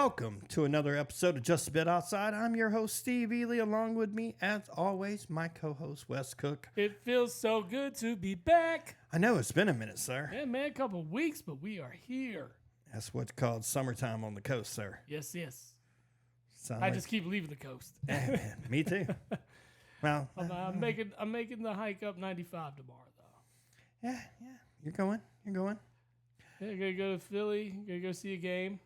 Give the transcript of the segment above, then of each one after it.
welcome to another episode of Just a Bit Outside. I'm your host, Steve Ely. Along with me, as always, my co-host, Wes Cook. It feels so good to be back. I know it's been a minute, sir. Yeah, man, a couple of weeks, but we are here. That's what's called summertime on the coast, sir. Yes, yes. Sound I like- just keep leaving the coast. Yeah, man, me too. Well, I'm making the hike up 95 tomorrow, though. yeah, you're going. Yeah, gonna go to Philly. Gonna go see a game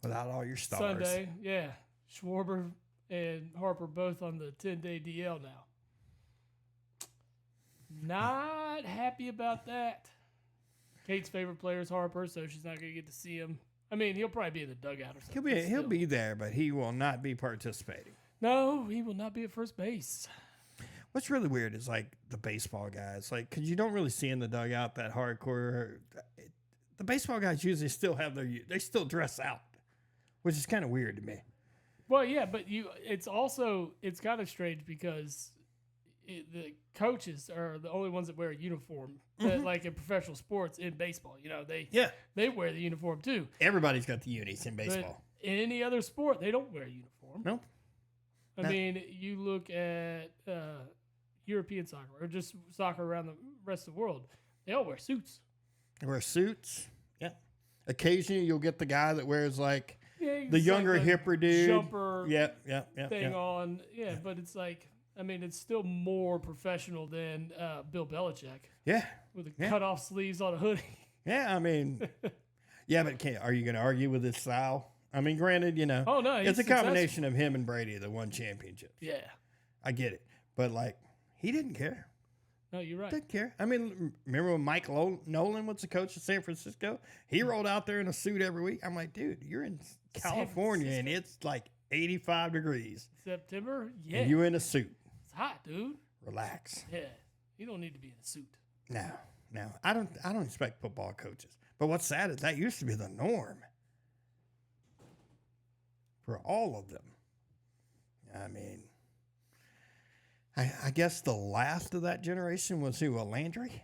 Without all your stars. Sunday. Yeah, Schwarber and Harper both on the 10-day DL now. Not happy about that. Kate's favorite player is Harper, so she's not gonna get to see him. I mean, he'll probably be in the dugout or something. He'll be there, but he will not be participating. No, he will not be at first base. What's really weird is like the baseball guys, like, because you don't really see in the dugout that hardcore. The baseball guys usually still have they still dress out, which is kind of weird to me. Well, yeah, but it's kind of strange because the coaches are the only ones that wear a uniform, like in professional sports in baseball. You know, they wear the uniform too. Everybody's got the unis in baseball. But in any other sport, they don't wear a uniform. Nope. I mean, you look at European soccer or just soccer around the rest of the world, they all wear suits. They wear suits. Yeah. Occasionally, you'll get the guy that wears like the it's younger, like hipper dude. Jumper thing on. Yeah, but it's like, I mean, it's still more professional than Bill Belichick. Yeah. With the cut off sleeves on a hoodie. Yeah, I mean, yeah, but are you going to argue with his style? I mean, granted, you know, oh, no, it's a combination of him and Brady that won championships. Yeah. I get it. But like, he didn't care. No, you're right. Didn't care. I mean, remember when Mike Nolan was the coach of San Francisco? He rolled out there in a suit every week. I'm like, dude, you're in California and it's like 85 degrees. September? Yeah. And you in a suit. It's hot, dude. Relax. Yeah. You don't need to be in a suit. No. I don't expect football coaches. But what's sad is that used to be the norm for all of them. I mean, I guess the last of that generation was who? Landry?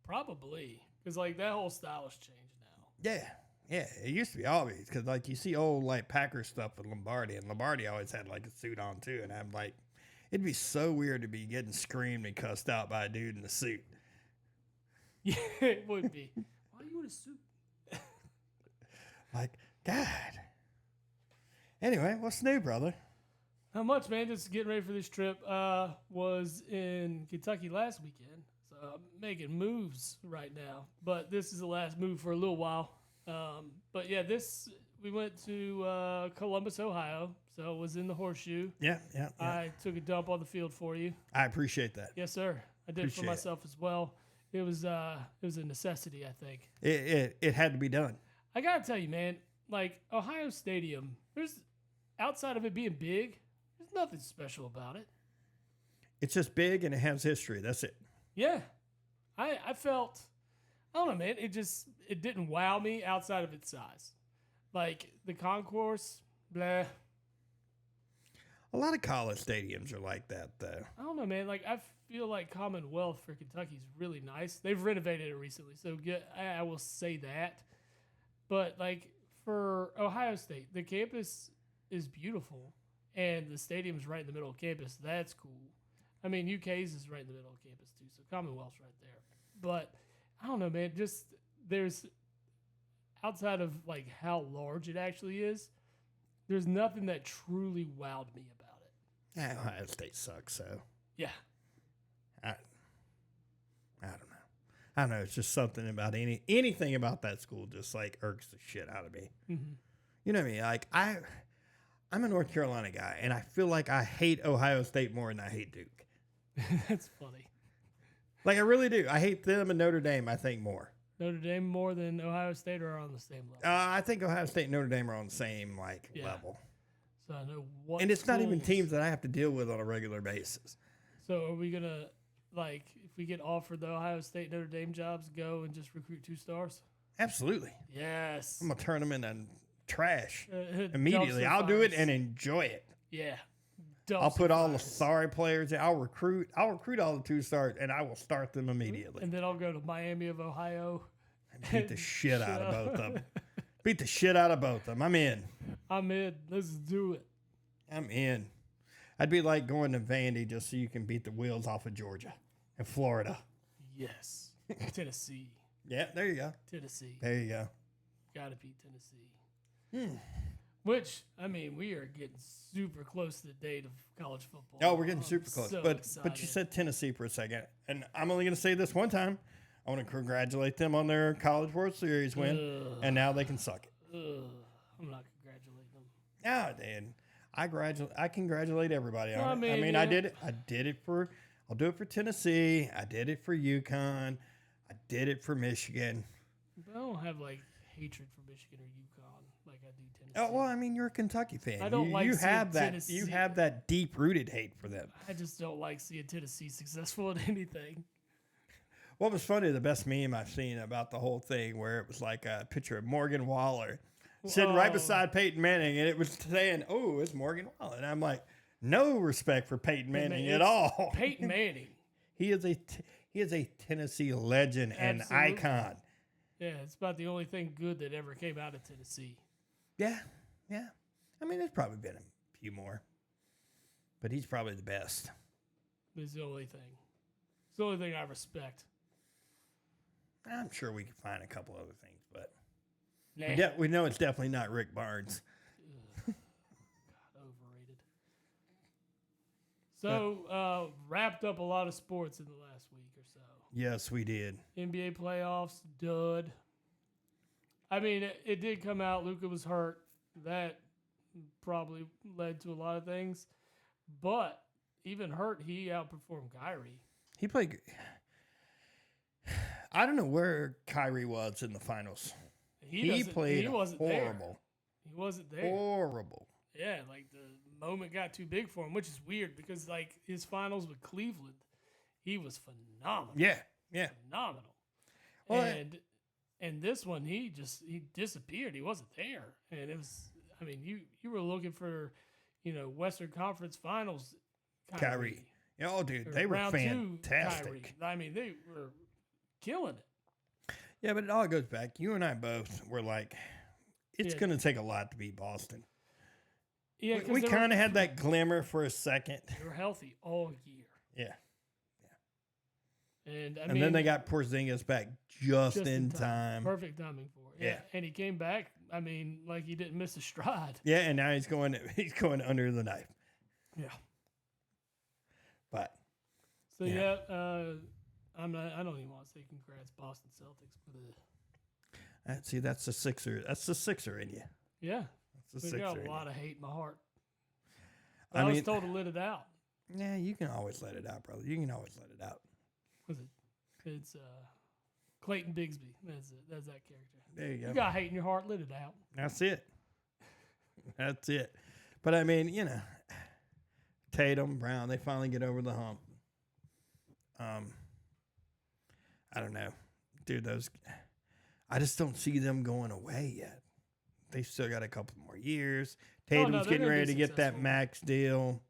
Probably. Because, like, that whole style has changed now. Yeah. It used to be obvious because, like, you see old, like, Packers stuff with Lombardi, and Lombardi always had, like, a suit on, too. And I'm like, it'd be so weird to be getting screamed and cussed out by a dude in a suit. Yeah, it would be. Why are you in a suit? Like, God. Anyway, what's new, brother? Not much, man. Just getting ready for this trip. Was in Kentucky last weekend, so I'm making moves right now. But this is the last move for a little while. But yeah, we went to Columbus, Ohio. So it was in the Horseshoe. Yeah. I took a dump on the field for you. I appreciate that. Yes, sir. I did it for myself as well. It was a necessity, I think. It had to be done. I gotta tell you, man. Like Ohio Stadium, there's outside of it being big, there's nothing special about it. It's just big and it has history. That's it. Yeah. I felt, I don't know, man. It didn't wow me outside of its size. Like the concourse, blah. A lot of college stadiums are like that, though. I don't know, man. Like I feel like Commonwealth for Kentucky is really nice. They've renovated it recently, so I will say that. But like for Ohio State, the campus is beautiful, and the stadium's right in the middle of campus. That's cool. I mean, UK's is right in the middle of campus too, so Commonwealth's right there. But I don't know, man. Just there's outside of like how large it actually is, there's nothing that truly wowed me about it. Yeah, Ohio State sucks. So yeah, I don't know. It's just something about anything about that school just like irks the shit out of me. Mm-hmm. You know what I mean? Like I'm a North Carolina guy, and I feel like I hate Ohio State more than I hate Duke. That's funny. Like I really do. I hate them and Notre Dame. I think more. Notre Dame more than Ohio State are on the same level. I think Ohio State and Notre Dame are on the same level. So I know what. And it's not even teams that I have to deal with on a regular basis. So are we gonna if we get offered the Ohio State Notre Dame jobs, go and just recruit 2 stars? Absolutely. Yes. I'm gonna turn them into trash immediately. I'll do it and enjoy it. Yeah. I'll put all the sorry players in. I'll recruit all the 2 stars, and I will start them immediately. And then I'll go to Miami of Ohio. And beat the shit out of both of them. Beat the shit out of both of them. I'm in. I'm in. Let's do it. I'm in. I'd be like going to Vandy just so you can beat the wheels off of Georgia and Florida. Yes. Tennessee. Yeah, there you go. Tennessee. There you go. Gotta beat Tennessee. Which, I mean, we are getting super close to the date of college football. Oh, we're getting super close. So But excited. you said Tennessee for a second. And I'm only going to say this one time. I want to congratulate them on their College World Series win. And now they can suck it. I'm not congratulating them. Yeah, Dan. I congratulate everybody on I it. I mean, yeah. I did it for I'll do it for Tennessee. I did it for UConn. I did it for Michigan. But I don't have like hatred for Michigan or UConn like I do Tennessee. Oh well, I mean, you're a Kentucky fan. I don't like you seeing have that. Tennessee. You have that deep rooted hate for them. I just don't like seeing Tennessee successful at anything. What was funny, the best meme I've seen about the whole thing, where it was like a picture of Morgan Waller sitting right beside Peyton Manning, and it was saying, "Oh, it's Morgan Waller," and I'm like, no respect for Peyton Manning at all. Peyton Manning. He is a Tennessee legend and Absolutely. icon. Yeah, it's about the only thing good that ever came out of Tennessee. Yeah. I mean, there's probably been a few more, but he's probably the best. It's the only thing. It's the only thing I respect. I'm sure we could find a couple other things, but Nah. we know it's definitely not Rick Barnes. God, overrated. So, wrapped up a lot of sports in the last week or so. Yes, we did. NBA playoffs, dud. I mean, it did come out. Luka was hurt. That probably led to a lot of things. But even hurt, he outperformed Kyrie. He played. I don't know where Kyrie was in the finals. He played He wasn't horrible. There. He wasn't there. Horrible. Yeah, like the moment got too big for him, which is weird because like his finals with Cleveland, he was phenomenal. Yeah. Phenomenal. Well, and this one he disappeared. He wasn't there. And it was, I mean, you were looking for, Western Conference Finals Kyrie. Oh, dude, Or they were round two fantastic. Kyrie. I mean, they were killing it. Yeah, but it all goes back. You and I both were like, it's Yeah. going to take a lot to beat Boston. Yeah, We kind of had that glimmer for a second. They were healthy all year. Yeah. And And then they got Porzingis back just in time. Perfect timing for it. Yeah. And he came back, I mean, like he didn't miss a stride. Yeah, and now he's going under the knife. Yeah. But So Yeah. I don't even want to say congrats Boston Celtics, but see, that's the Sixer. That's the Sixer in you. yeah. That's the I got Sixer. a in lot of hate in my heart. I I was mean- told to let it out. you. Yeah, you can always let it out, brother. You can always let it out. Was it? It's Clayton Bigsby. That's it. That's that character. There you go. You got hate in your heart, let it out. That's it. That's it. But I mean, Tatum, Brown, they finally get over the hump. I don't know. Dude, I just don't see them going away yet. They still got a couple more years. Tatum's they're getting gonna ready be to get that successful. max deal.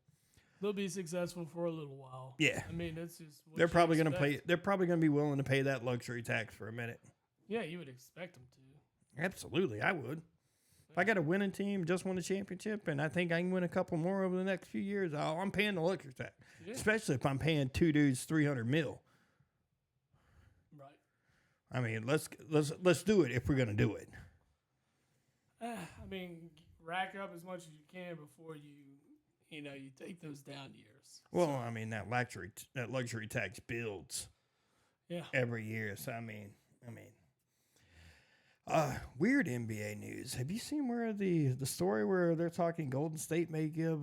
They'll be successful for a little while. Yeah. I mean, that's just what They're you probably going to expect. pay. They're probably going to be willing to pay that luxury tax for a minute. Yeah, you would expect them to. Absolutely, I would. If I got a winning team, just won a championship, and I think I can win a couple more over the next few years, I'm paying the luxury tax. Yeah. Especially if I'm paying two dudes $300 million. Right. I mean, let's do it if we're going to do it. I mean, rack up as much as you can before you take those down years. Well, I mean that luxury tax builds Yeah. every year. So I mean, weird NBA news. Have you seen where the story where they're talking Golden State may give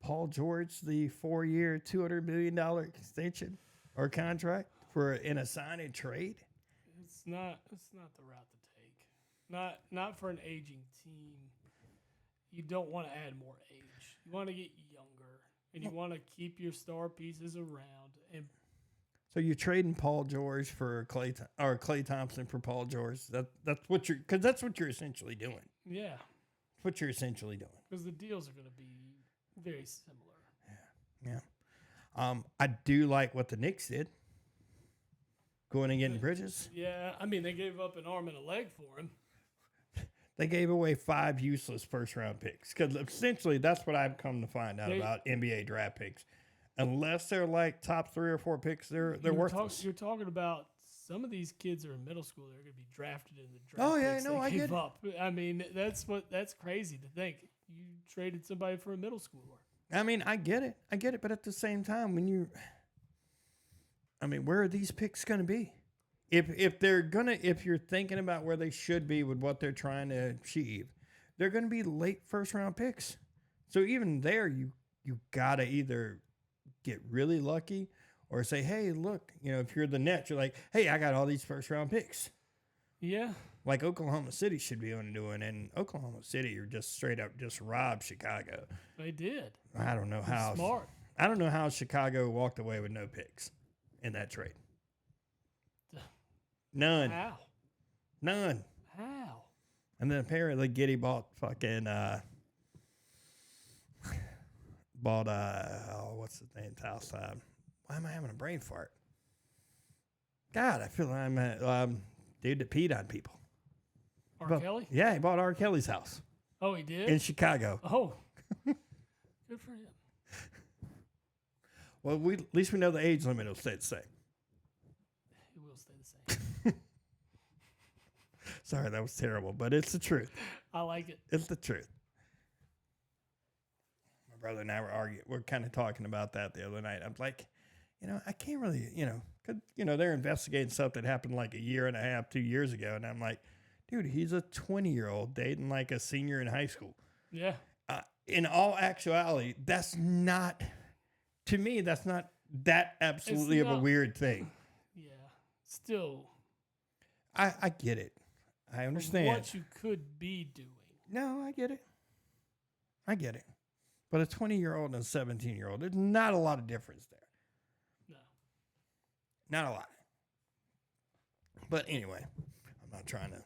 Paul George the 4-year, $200 million extension or contract in a sign and trade? It's not the route to take. Not for an aging team. You don't want to add more age. You want to get younger, and you want to keep your star pieces around. And So you're trading Paul George for Klay Thompson for Paul George. That's what you're essentially doing. yeah, That's what you're essentially doing. because the deals are going to be very similar. Yeah. I do like what the Knicks did. Going and getting Bridges. Yeah, I mean they gave up an arm and a leg for him. They gave away 5 useless first round picks because essentially that's what I've come to find out about NBA draft picks. Unless they're like top 3 or 4 picks, they're worthless. You're talking about some of these kids are in middle school. They're going to be drafted in the draft. Oh yeah, picks no, I get up. I mean, that's crazy to think. You traded somebody for a middle schooler. I mean, I get it, but at the same time, where are these picks going to be? If you're thinking about where they should be with what they're trying to achieve, they're going to be late first round picks. So even there, you gotta either get really lucky or say, hey, look, if you're the Nets, you're like, hey, I got all these first round picks. Yeah. Like Oklahoma City should be able to do it, and Oklahoma City are just straight up just robbed Chicago. They did. I don't know how smart. I don't know how Chicago walked away with no picks in that trade. None. How? None. How? And then apparently Giddy bought fucking what's his name's house? Why am I having a brain fart? God, I feel like I'm a dude that peed on people. Kelly? Yeah, he bought R. Kelly's house. Oh, he did? In Chicago. Oh. Good for him. Well, at least we know the age limit will stay the same. It will stay the same. Sorry, that was terrible, but it's the truth. I like it. It's the truth. My brother and I were arguing. We're kind of talking about that the other night. I'm like, I can't really, because, they're investigating stuff that happened like a year and a half, 2 years ago. And I'm like, dude, he's a 20-year-old dating like a senior in high school. Yeah. In all actuality, that's not, to me, that's not that absolutely of a weird thing. Yeah. Still. I get it. I understand. What you could be doing. No, I get it. But a 20-year-old and a 17-year-old, there's not a lot of difference there. No. Not a lot. But anyway, I'm not trying to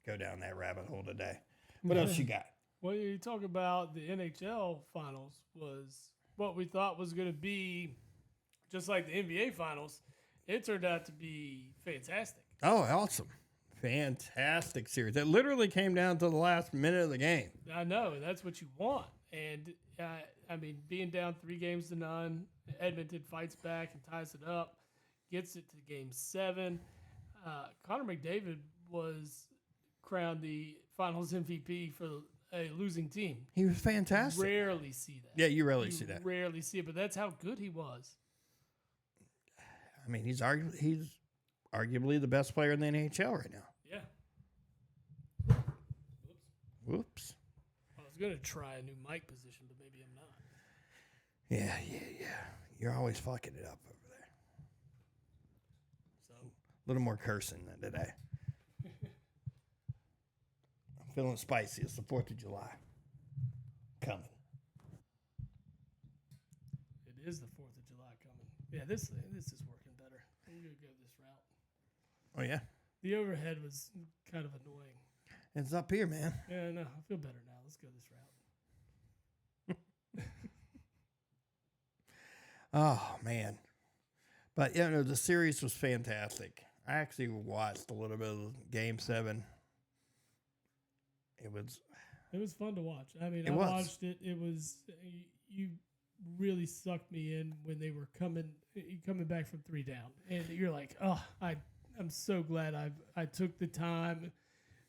go down that rabbit hole today. What else you got? Well, you talk about the NHL finals was what we thought was going to be just like the NBA finals. It turned out to be fantastic. Oh, awesome. Fantastic series. It literally came down to the last minute of the game. I know. That's what you want. And, being down 3-0, Edmonton fights back and ties it up, gets it to Game 7. Connor McDavid was crowned the finals MVP for a losing team. He was fantastic. Rarely see that. Yeah, you rarely see that. Rarely see it, but that's how good he was. I mean, he's arguably the best player in the NHL right now. Yeah. Whoops. I was going to try a new mic position, but maybe I'm not. Yeah. You're always fucking it up over there. So, a little more cursing than today. I'm feeling spicy. It's the 4th of July. Coming. It is the 4th of July coming. Yeah, this is working better. I'm going to go this route. Oh, yeah? The overhead was kind of annoying. It's up here, man. Yeah, no, I feel better now. Let's go this route. Oh, man. But, the series was fantastic. I actually watched a little bit of Game 7. It was fun to watch. I watched it. It was, you really sucked me in when they were coming back from 3 down. And you're like, oh, I'm so glad I took the time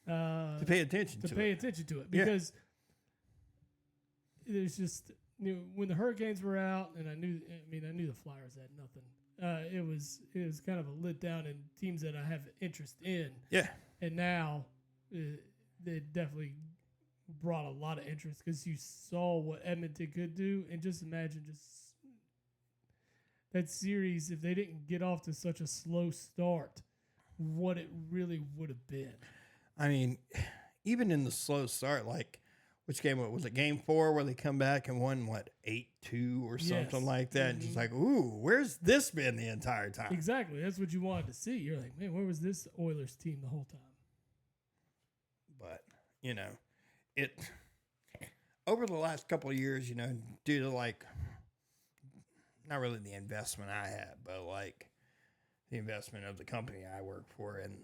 to pay attention to it because there's just when the Hurricanes were out, and I knew the Flyers had nothing. It was kind of a lit down in teams that I have interest in. Yeah, and now they definitely brought a lot of interest because you saw what Edmonton could do, and just imagine that series if they didn't get off to such a slow start, what it really would have been. I mean, even in the slow start, like, which game was it? Game 4 where they come back and won, 8-2 or something like that? Mm-hmm. And just like, ooh, where's this been the entire time? Exactly. That's what you wanted to see. You're like, man, where was this Oilers team the whole time? But, it over the last couple of years, due to, not really the investment I had, but, the investment of the company I work for and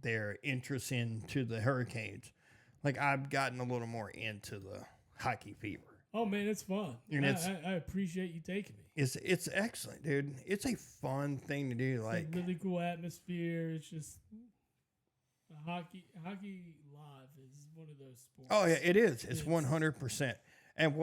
their interest into the Hurricanes, like I've gotten a little more into the hockey fever. Oh man, it's fun. And I appreciate you taking me. It's excellent, dude. It's a fun thing to do. It's a really cool atmosphere. It's just hockey live is one of those sports. Oh yeah, it is. It's 100%. And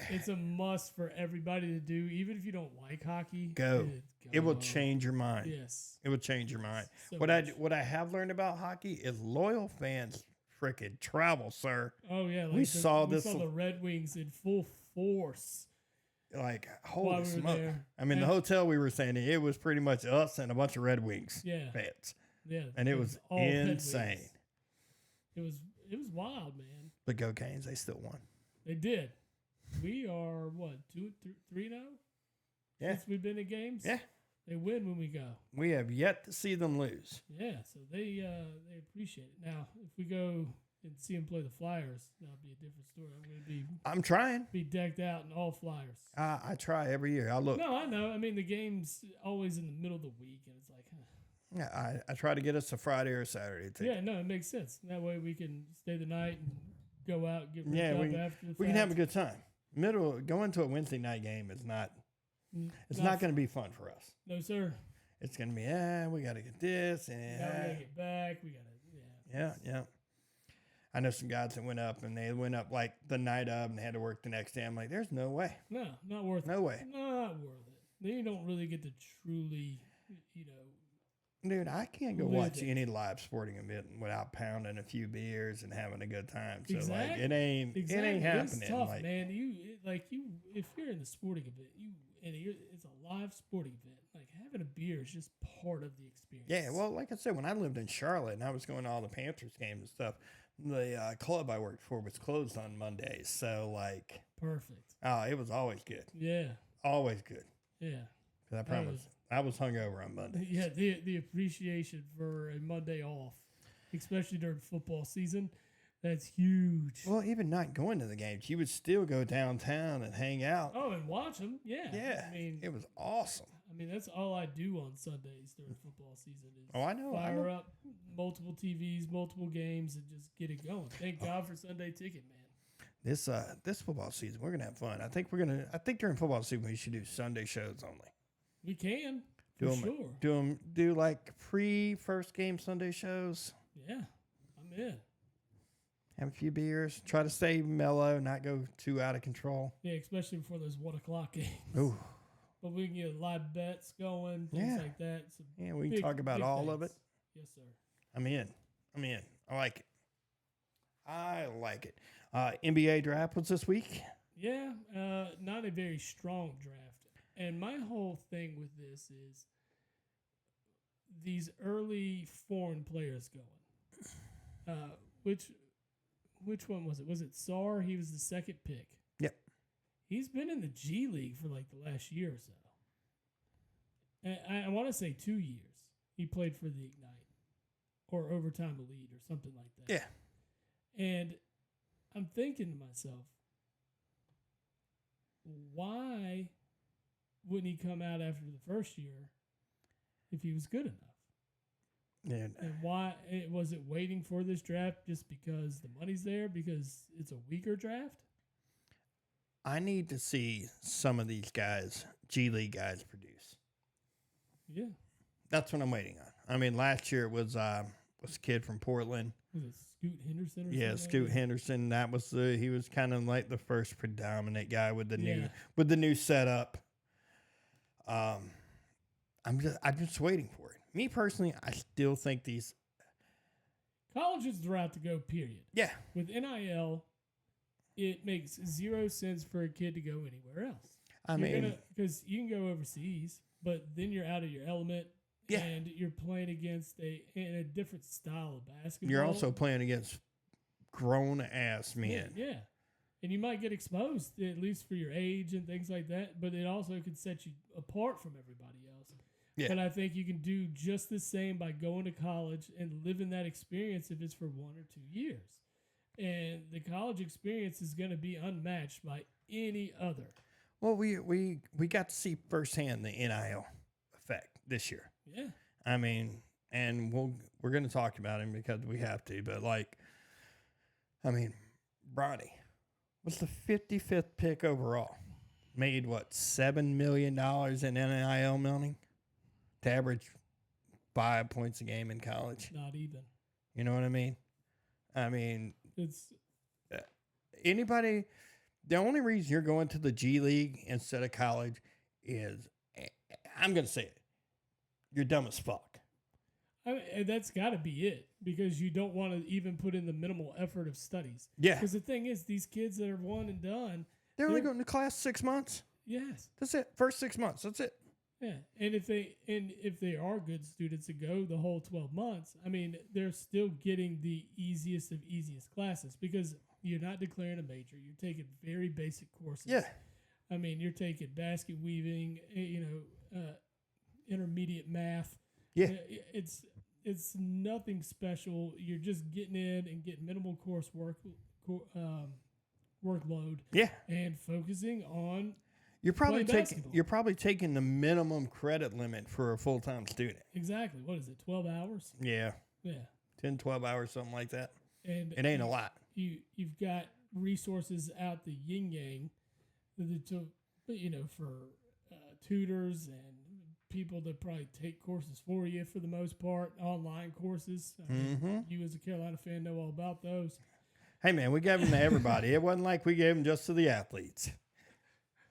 it's a must for everybody to do, even if you don't like hockey. Go. It will change your mind. Yes, it will change your mind. So what I have learned about hockey is loyal fans freaking travel, sir. Oh yeah, we saw the Red Wings in full force. Like holy smoke! I mean, and the hotel we were staying in, it was pretty much us and a bunch of Red Wings fans. Yeah, and it was insane. It was wild, man. But go Canes, they still won. They did. We are what 3-0? Yeah, since we've been in games. Yeah, they win when we go. We have yet to see them lose. Yeah, so they appreciate it. Now, if we go and see them play the Flyers, that'll be a different story. I'm trying. Be decked out in all Flyers. I try every year. I look. No, I know. I mean, the game's always in the middle of the week, and it's like, Yeah, I try to get us a Friday or Saturday. Yeah, no, it makes sense. That way we can stay the night and go out and get after the fact. We can have a good time. Going to a Wednesday night game is not. It's not going to be fun for us. No, sir. It's going to be we got to get this and we got to get back. We got to yeah. I know some guys that went up and they went up like the night of and they had to work the next day. I'm like, there's no way. No, not worth it. No way. Not worth it. Then you don't really get to truly, Dude, I can't go watch any live sporting event without pounding a few beers and having a good time. So exactly. like it ain't happening. It's tough, like, man. If you're in the sporting event, it's a live sporting event. Like having a beer is just part of the experience. Yeah, well, like I said, when I lived in Charlotte and I was going to all the Panthers games and stuff, the club I worked for was closed on Mondays. So like perfect. Oh, it was always good. Yeah, always good. Yeah, because I promise. I was hungover on Monday. Yeah, the appreciation for a Monday off, especially during football season, that's huge. Well, even not going to the games, you would still go downtown and hang out. Oh, and watch them. Yeah. Yeah. I mean, it was awesome. I mean, that's all I do on Sundays during football season is I know. Fire up multiple TVs, multiple games, and just get it going. Thank God for Sunday Ticket, man. This football season, we're gonna have fun. I think during football season we should do Sunday shows only. We can, sure. Do like pre-first game Sunday shows. Yeah, I'm in. Have a few beers. Try to stay mellow, not go too out of control. Yeah, especially before those 1 o'clock games. Ooh. But we can get live bets going, things like that. Yeah, we can talk about all of it. Yes, sir. I'm in. I like it. NBA draft was this week. Yeah, not a very strong draft. And my whole thing with this is these early foreign players going. Which one was it? Was it Sarr? He was the second pick. Yep. He's been in the G League for like the last year or so. And I want to say 2 years. He played for the Ignite or Overtime Elite or something like that. Yeah. And I'm thinking to myself, why wouldn't he come out after the first year if he was good enough? Yeah. And why was it waiting for this draft just because the money's there, because it's a weaker draft? I need to see some of these guys, G League guys, produce. Yeah. That's what I'm waiting on. I mean, last year it was a kid from Portland. Was it Scoot Henderson? Yeah, Scoot Henderson. That was he was kind of like the first predominant guy with the new setup. I'm just waiting for it. Me personally, I still think these college is the route to go. Period. Yeah. With NIL, it makes 0 sense for a kid to go anywhere else. I mean, because you can go overseas, but then you're out of your element. Yeah. And you're playing against a different style of basketball. You're also playing against grown-ass men. Yeah. And you might get exposed, at least for your age and things like that, but it also could set you apart from everybody else. Yeah. But I think you can do just the same by going to college and living that experience if it's for 1 or 2 years. And the college experience is going to be unmatched by any other. Well, we got to see firsthand the NIL effect this year. Yeah. I mean, and we're going to talk about him because we have to, but like I mean, Bronny was the 55th pick overall. Made what, $7 million in NIL money to average 5 points a game in college. Not even. You know what I mean? I mean, It's anybody. The only reason you're going to the G League instead of college is, I'm going to say it, you're dumb as fuck. and that's got to be it, because you don't want to even put in the minimal effort of studies. Yeah. Because the thing is, these kids that are one and done, They're only going to class 6 months. yes, That's it. First 6 months. That's it. yeah. And if they are good students and go the whole 12 months, I mean, they're still getting the easiest of easiest classes, because you're not declaring a major. You're taking very basic courses. Yeah. I mean, you're taking basket weaving, intermediate math. Yeah. It's nothing special. You're just getting in and getting minimal coursework, workload. Yeah. And focusing on You're probably playing basketball. You're probably taking the minimum credit limit for a full-time student. Exactly. What is it? 12 hours? Yeah. Yeah. 10, 12 hours, something like that. And It ain't a lot. You've got resources out the yin yang, for tutors and people that probably take courses for you for the most part, online courses. I mean, you as a Carolina fan know all about those. Hey, man, we gave them to everybody. It wasn't like we gave them just to the athletes.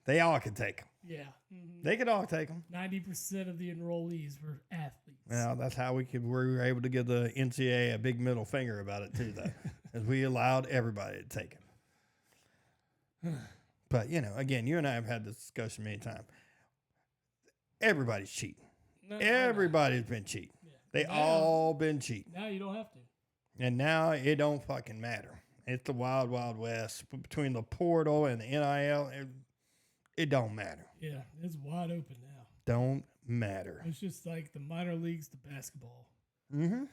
They all could take them. Yeah. They could all take them. 90% of the enrollees were athletes. Well, that's how we were able to give the NCAA a big middle finger about it, too, though, as we allowed everybody to take it. But, again, you and I have had this discussion many times. Everybody's cheating. No, Everybody's been cheating. Yeah. They all been cheating. Now you don't have to. And now it don't fucking matter. It's the wild, wild west. Between the portal and the NIL, it don't matter. Yeah, it's wide open now. Don't matter. It's just like the minor leagues to basketball. Mm-hmm.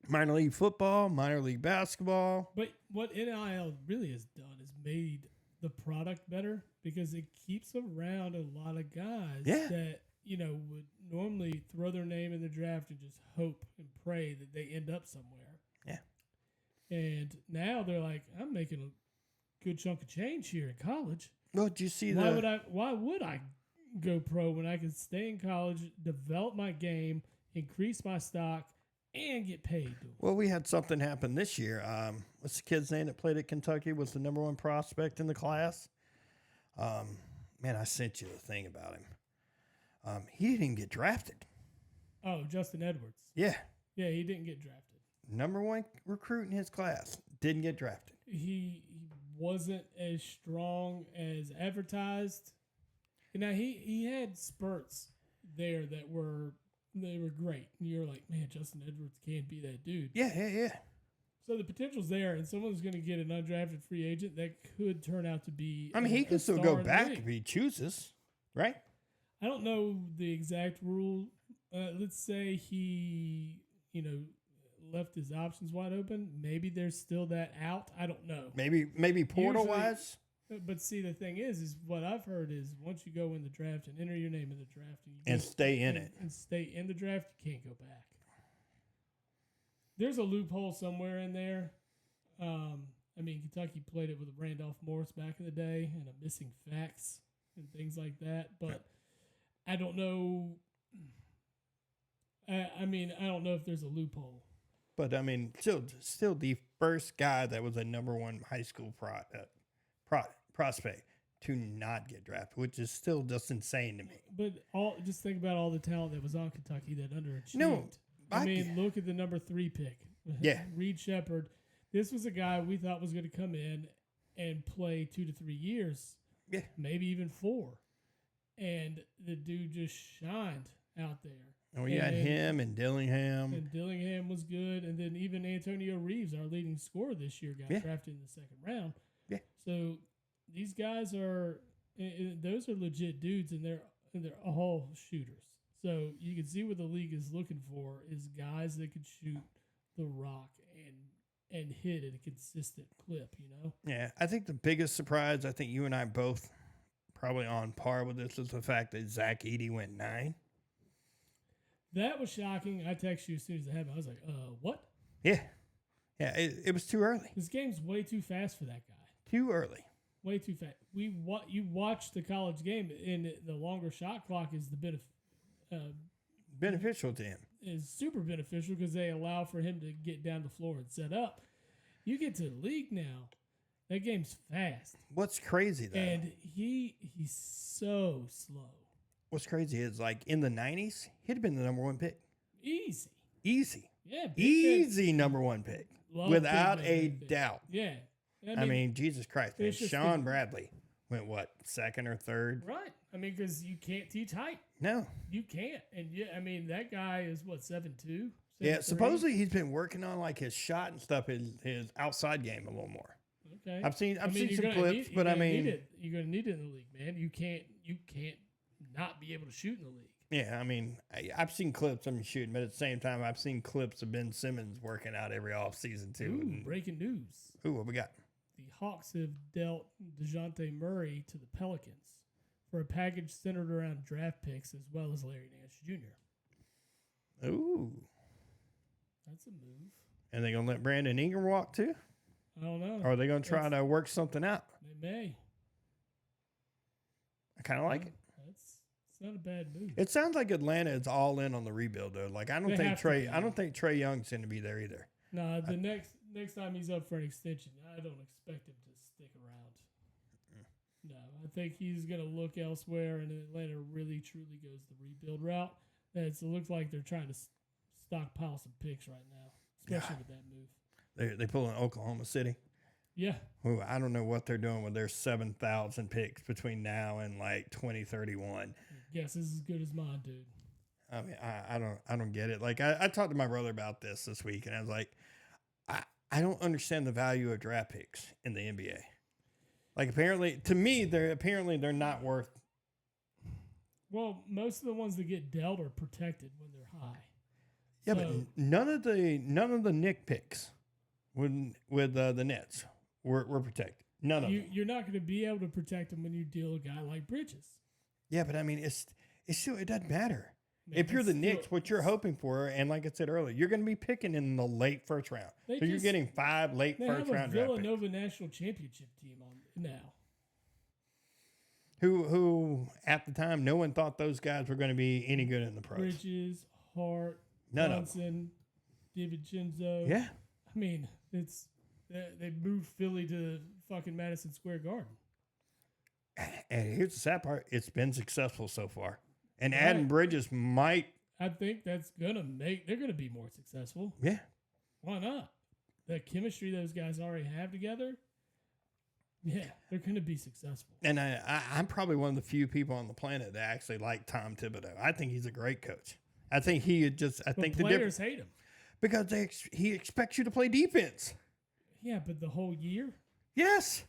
Minor league football, minor league basketball. But what NIL really has done is made the product better, because it keeps around a lot of guys that, would normally throw their name in the draft and just hope and pray that they end up somewhere. Yeah. And now they're like, I'm making a good chunk of change here in college. Well, did you see Why would I go pro when I can stay in college, develop my game, increase my stock, and get paid? Well, we had something happen this year. What's the kid's name that played at Kentucky? Was the number 1 prospect in the class? Man, I sent you the thing about him. He didn't even get drafted. Oh, Justin Edwards. Yeah. Yeah, he didn't get drafted. Number 1 recruit in his class. Didn't get drafted. He wasn't as strong as advertised. Now, he had spurts there that were great. And you're like, man, Justin Edwards can't be that dude. Yeah. So the potential's there, and someone's going to get an undrafted free agent that could turn out to be. I mean, he can still go back if he chooses, right? I don't know the exact rule. Let's say he, left his options wide open. Maybe there's still that out. I don't know. Maybe portal wise. But see, the thing is what I've heard is once you go in the draft and enter your name in the draft and stay in it and stay in the draft, you can't go back. There's a loophole somewhere in there. I mean, Kentucky played it with Randolph Morris back in the day and a missing facts and things like that. But I don't know. I don't know if there's a loophole. But I mean, still the first guy that was a number 1 high school prospect to not get drafted, which is still just insane to me. But just think about all the talent that was on Kentucky that underachieved. No, I mean, look at the number 3 pick. Yeah. Reed Shepherd. This was a guy we thought was going to come in and play 2 to 3 years. Yeah. Maybe even 4. And the dude just shined out there. And we had him and Dillingham. And Dillingham was good. And then even Antonio Reeves, our leading scorer this year, got drafted in the 2nd round. Yeah. So these guys those are legit dudes, and they're all shooters. So you can see what the league is looking for is guys that can shoot the rock and hit at a consistent clip, Yeah, I think the biggest surprise, I think you and I both probably on par with this, is the fact that Zach Edey went 9. That was shocking. I texted you as soon as it happened. I was like, what? Yeah. Yeah, it was too early. This game's way too fast for that guy. Too early. Way too fast. You watch the college game, and the longer shot clock is Beneficial to him. Is super beneficial because they allow for him to get down the floor and set up. You get to the league now, that game's fast. What's crazy though, and he's so slow. What's crazy is like in the 90s, he'd have been the number 1 pick. Easy. Yeah. Easy number 1 pick. Without a doubt. Yeah. I mean, Jesus Christ, man. Sean Bradley went what, 2nd or 3rd? Right. I mean, because you can't teach height. No. You can't. And yeah, I mean, that guy is what, 7'2"? Yeah, supposedly he's been working on like his shot and stuff, his outside game a little more. Okay. I've seen some clips, but I mean, you're gonna need it in the league, man. You can't not be able to shoot in the league. Yeah, I mean, I've seen clips of him shooting, but at the same time, I've seen clips of Ben Simmons working out every offseason too. Ooh, breaking news. Ooh, what we got? The Hawks have dealt DeJounte Murray to the Pelicans for a package centered around draft picks as well as Larry Nance Jr. Ooh. That's a move. And they going to let Brandon Ingram walk too? I don't know. Or are they going to try to work something out? They may. I kind of like it. It's not a bad move. It sounds like Atlanta is all in on the rebuild though. Like I don't think Trae Young's going to be there either. No, the next time he's up for an extension, I don't expect him to stick around. No, I think he's going to look elsewhere, and Atlanta really truly goes the rebuild route. It looks like they're trying to stockpile some picks right now, especially with that move. They pull in Oklahoma City. Yeah. Ooh, I don't know what they're doing with their 7,000 picks between now and like 2031. Guess is as good as mine, dude. I mean, I don't get it. Like I talked to my brother about this week, and I was like, I don't understand the value of draft picks in the NBA. Like apparently, to me, they're not worth. Well, most of the ones that get dealt are protected when they're high. Yeah, but none of the Nick picks with the Nets were protected. None of them. You're not going to be able to protect them when you deal a guy like Bridges. Yeah, but I mean, it's still, it doesn't matter. Man, if you're the Knicks, what you're hoping for, and like I said earlier, you're going to be picking in the late first round. So you're getting 5 late first round draft picks. They have a Villanova national championship team on now. Who at the time, no one thought those guys were going to be any good in the pros. Bridges, Hart, Johnson, DiVincenzo. Yeah. I mean, they moved Philly to fucking Madison Square Garden. And here's the sad part. It's been successful so far. And adding Bridges might. I think that's they're going to be more successful. Yeah. Why not? The chemistry those guys already have together. Yeah, they're going to be successful. And I'm probably one of the few people on the planet that actually like Tom Thibodeau. I think he's a great coach. I think players hate him because he expects you to play defense. Yeah, but the whole year? Yes.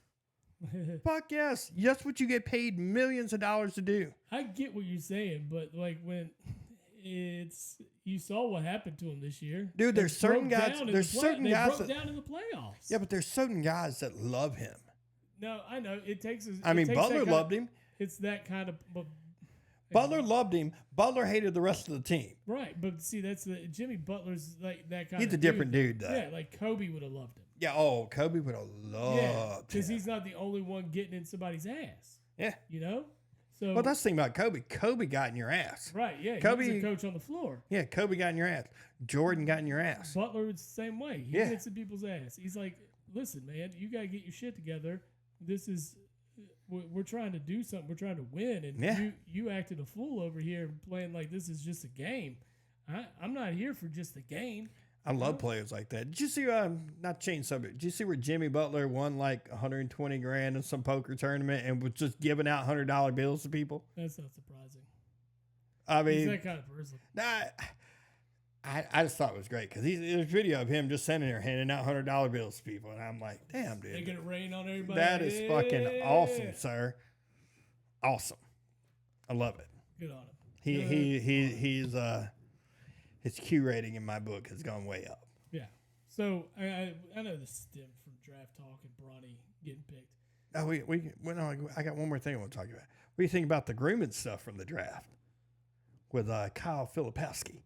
Fuck yes. That's what you get paid millions of dollars to do. I get what you're saying, but like when you saw what happened to him this year. Dude, there's certain guys. There's certain guys that broke down in the playoffs. Yeah, but there's certain guys that love him. No, I know. It takes. Butler loved him. It's that kind of. Butler loved him. Butler hated the rest of the team. Right, but see, that's Jimmy Butler's like that kind. He's a different dude, though. Yeah, like Kobe would have loved him. Yeah. Kobe would have loved him because he's not the only one getting in somebody's ass. Yeah. You know. So. Well, that's the thing about Kobe. Kobe got in your ass. Right. Yeah. Kobe, he was a coach on the floor. Yeah. Kobe got in your ass. Jordan got in your ass. Butler was the same way. He gets in people's ass. He's like, listen, man, you got to get your shit together. We're trying to do something. We're trying to win, and you acted a fool over here playing like this is just a game. I'm not here for just a game. I love players like that. Did you see? Not change subject. Did you see where Jimmy Butler won like $120,000 in some poker tournament and was just giving out $100 bills to people? That's not surprising. I mean, he's that kind of person. Nah, I just thought it was great because there's a video of him just sitting there handing out $100 bills to people, and I'm like, damn, dude, making it rain on everybody. That is fucking awesome, sir. Awesome. I love it. Good on him. He's his Q rating in my book has gone way up. Yeah. So I know this stemmed from draft talk and Bronny getting picked. Oh, I got one more thing I want to talk about. What do you think about the grooming stuff from the draft with Kyle Filipowski?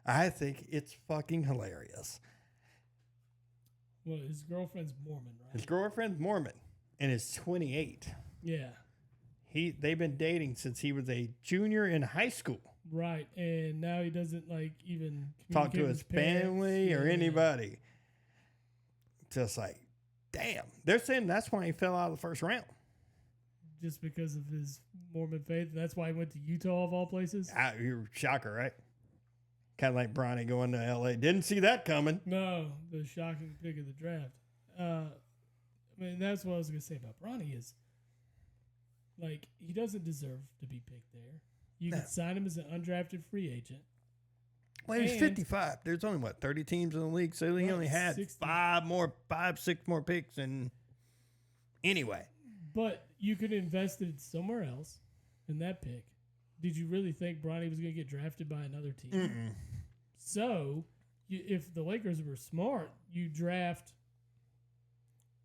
I think it's fucking hilarious. Well, his girlfriend's Mormon, right? His girlfriend's Mormon and is 28. Yeah. They've been dating since he was a junior in high school. Right, and now he doesn't like even Talk to communicate his with parents. family or anybody. Just like, damn. They're saying that's why he fell out of the first round. Just because of his Mormon faith, and that's why he went to Utah of all places. You're a shocker, right? Kind of like Bronny going to L.A. Didn't see that coming. No, the shocking pick of the draft. I mean, that's what I was going to say about Bronny is, like, he doesn't deserve to be picked there. You can sign him as an undrafted free agent. Well, he's 55. There's only, 30 teams in the league, so he only had 60. 6 more picks. And anyway. But you could invest it somewhere else in that pick. Did you really think Bronny was going to get drafted by another team? Mm-mm. So, if the Lakers were smart, you draft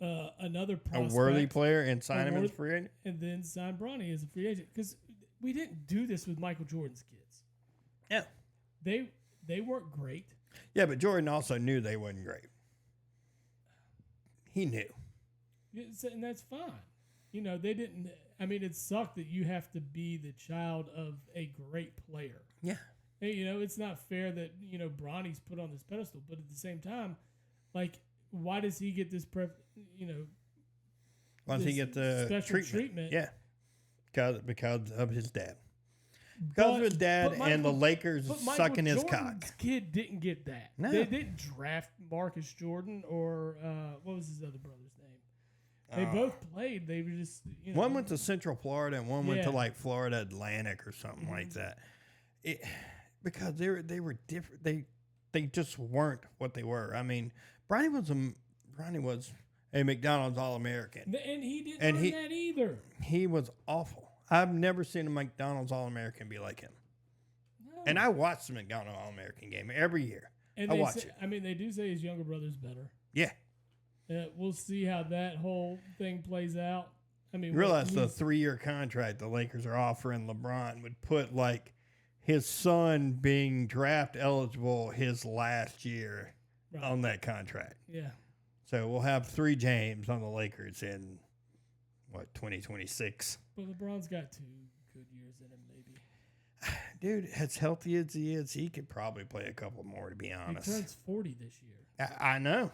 another prospect. A worthy player and sign him as a free agent? And then sign Bronny as a free agent. Because we didn't do this with Michael Jordan's kids. Yeah. They weren't great. Yeah, but Jordan also knew they wasn't great. He knew. And that's fine. You know, they didn't. I mean, it sucked that you have to be the child of a great player. Yeah. And, you know, it's not fair that, you know, Bronny's put on this pedestal. But at the same time, like, why does he get this, why does he get the special treatment? Yeah. Because of his dad. Because of his dad and the Lakers sucking his cock. Kid didn't get that. No. They didn't draft Marcus Jordan or what was his other brother's name? They both played. They were just one went to Central Florida and one went to like Florida Atlantic or something like that. Because they were different. They just weren't what they were. I mean, Bronny was a McDonald's All-American, and he didn't earn that either. He was awful. I've never seen a McDonald's All-American be like him. No. And I watch the McDonald's All-American game every year. And I watch it. I mean, they do say his younger brother's better. Yeah. We'll see how that whole thing plays out. I mean, you realize the 3-year contract the Lakers are offering LeBron would put like his son being draft eligible his last year on that contract. Yeah. So we'll have 3 James on the Lakers in 2026. But LeBron's got 2 good years in him, maybe. Dude, as healthy as he is, he could probably play a couple more, to be honest. He turns 40 this year. I know.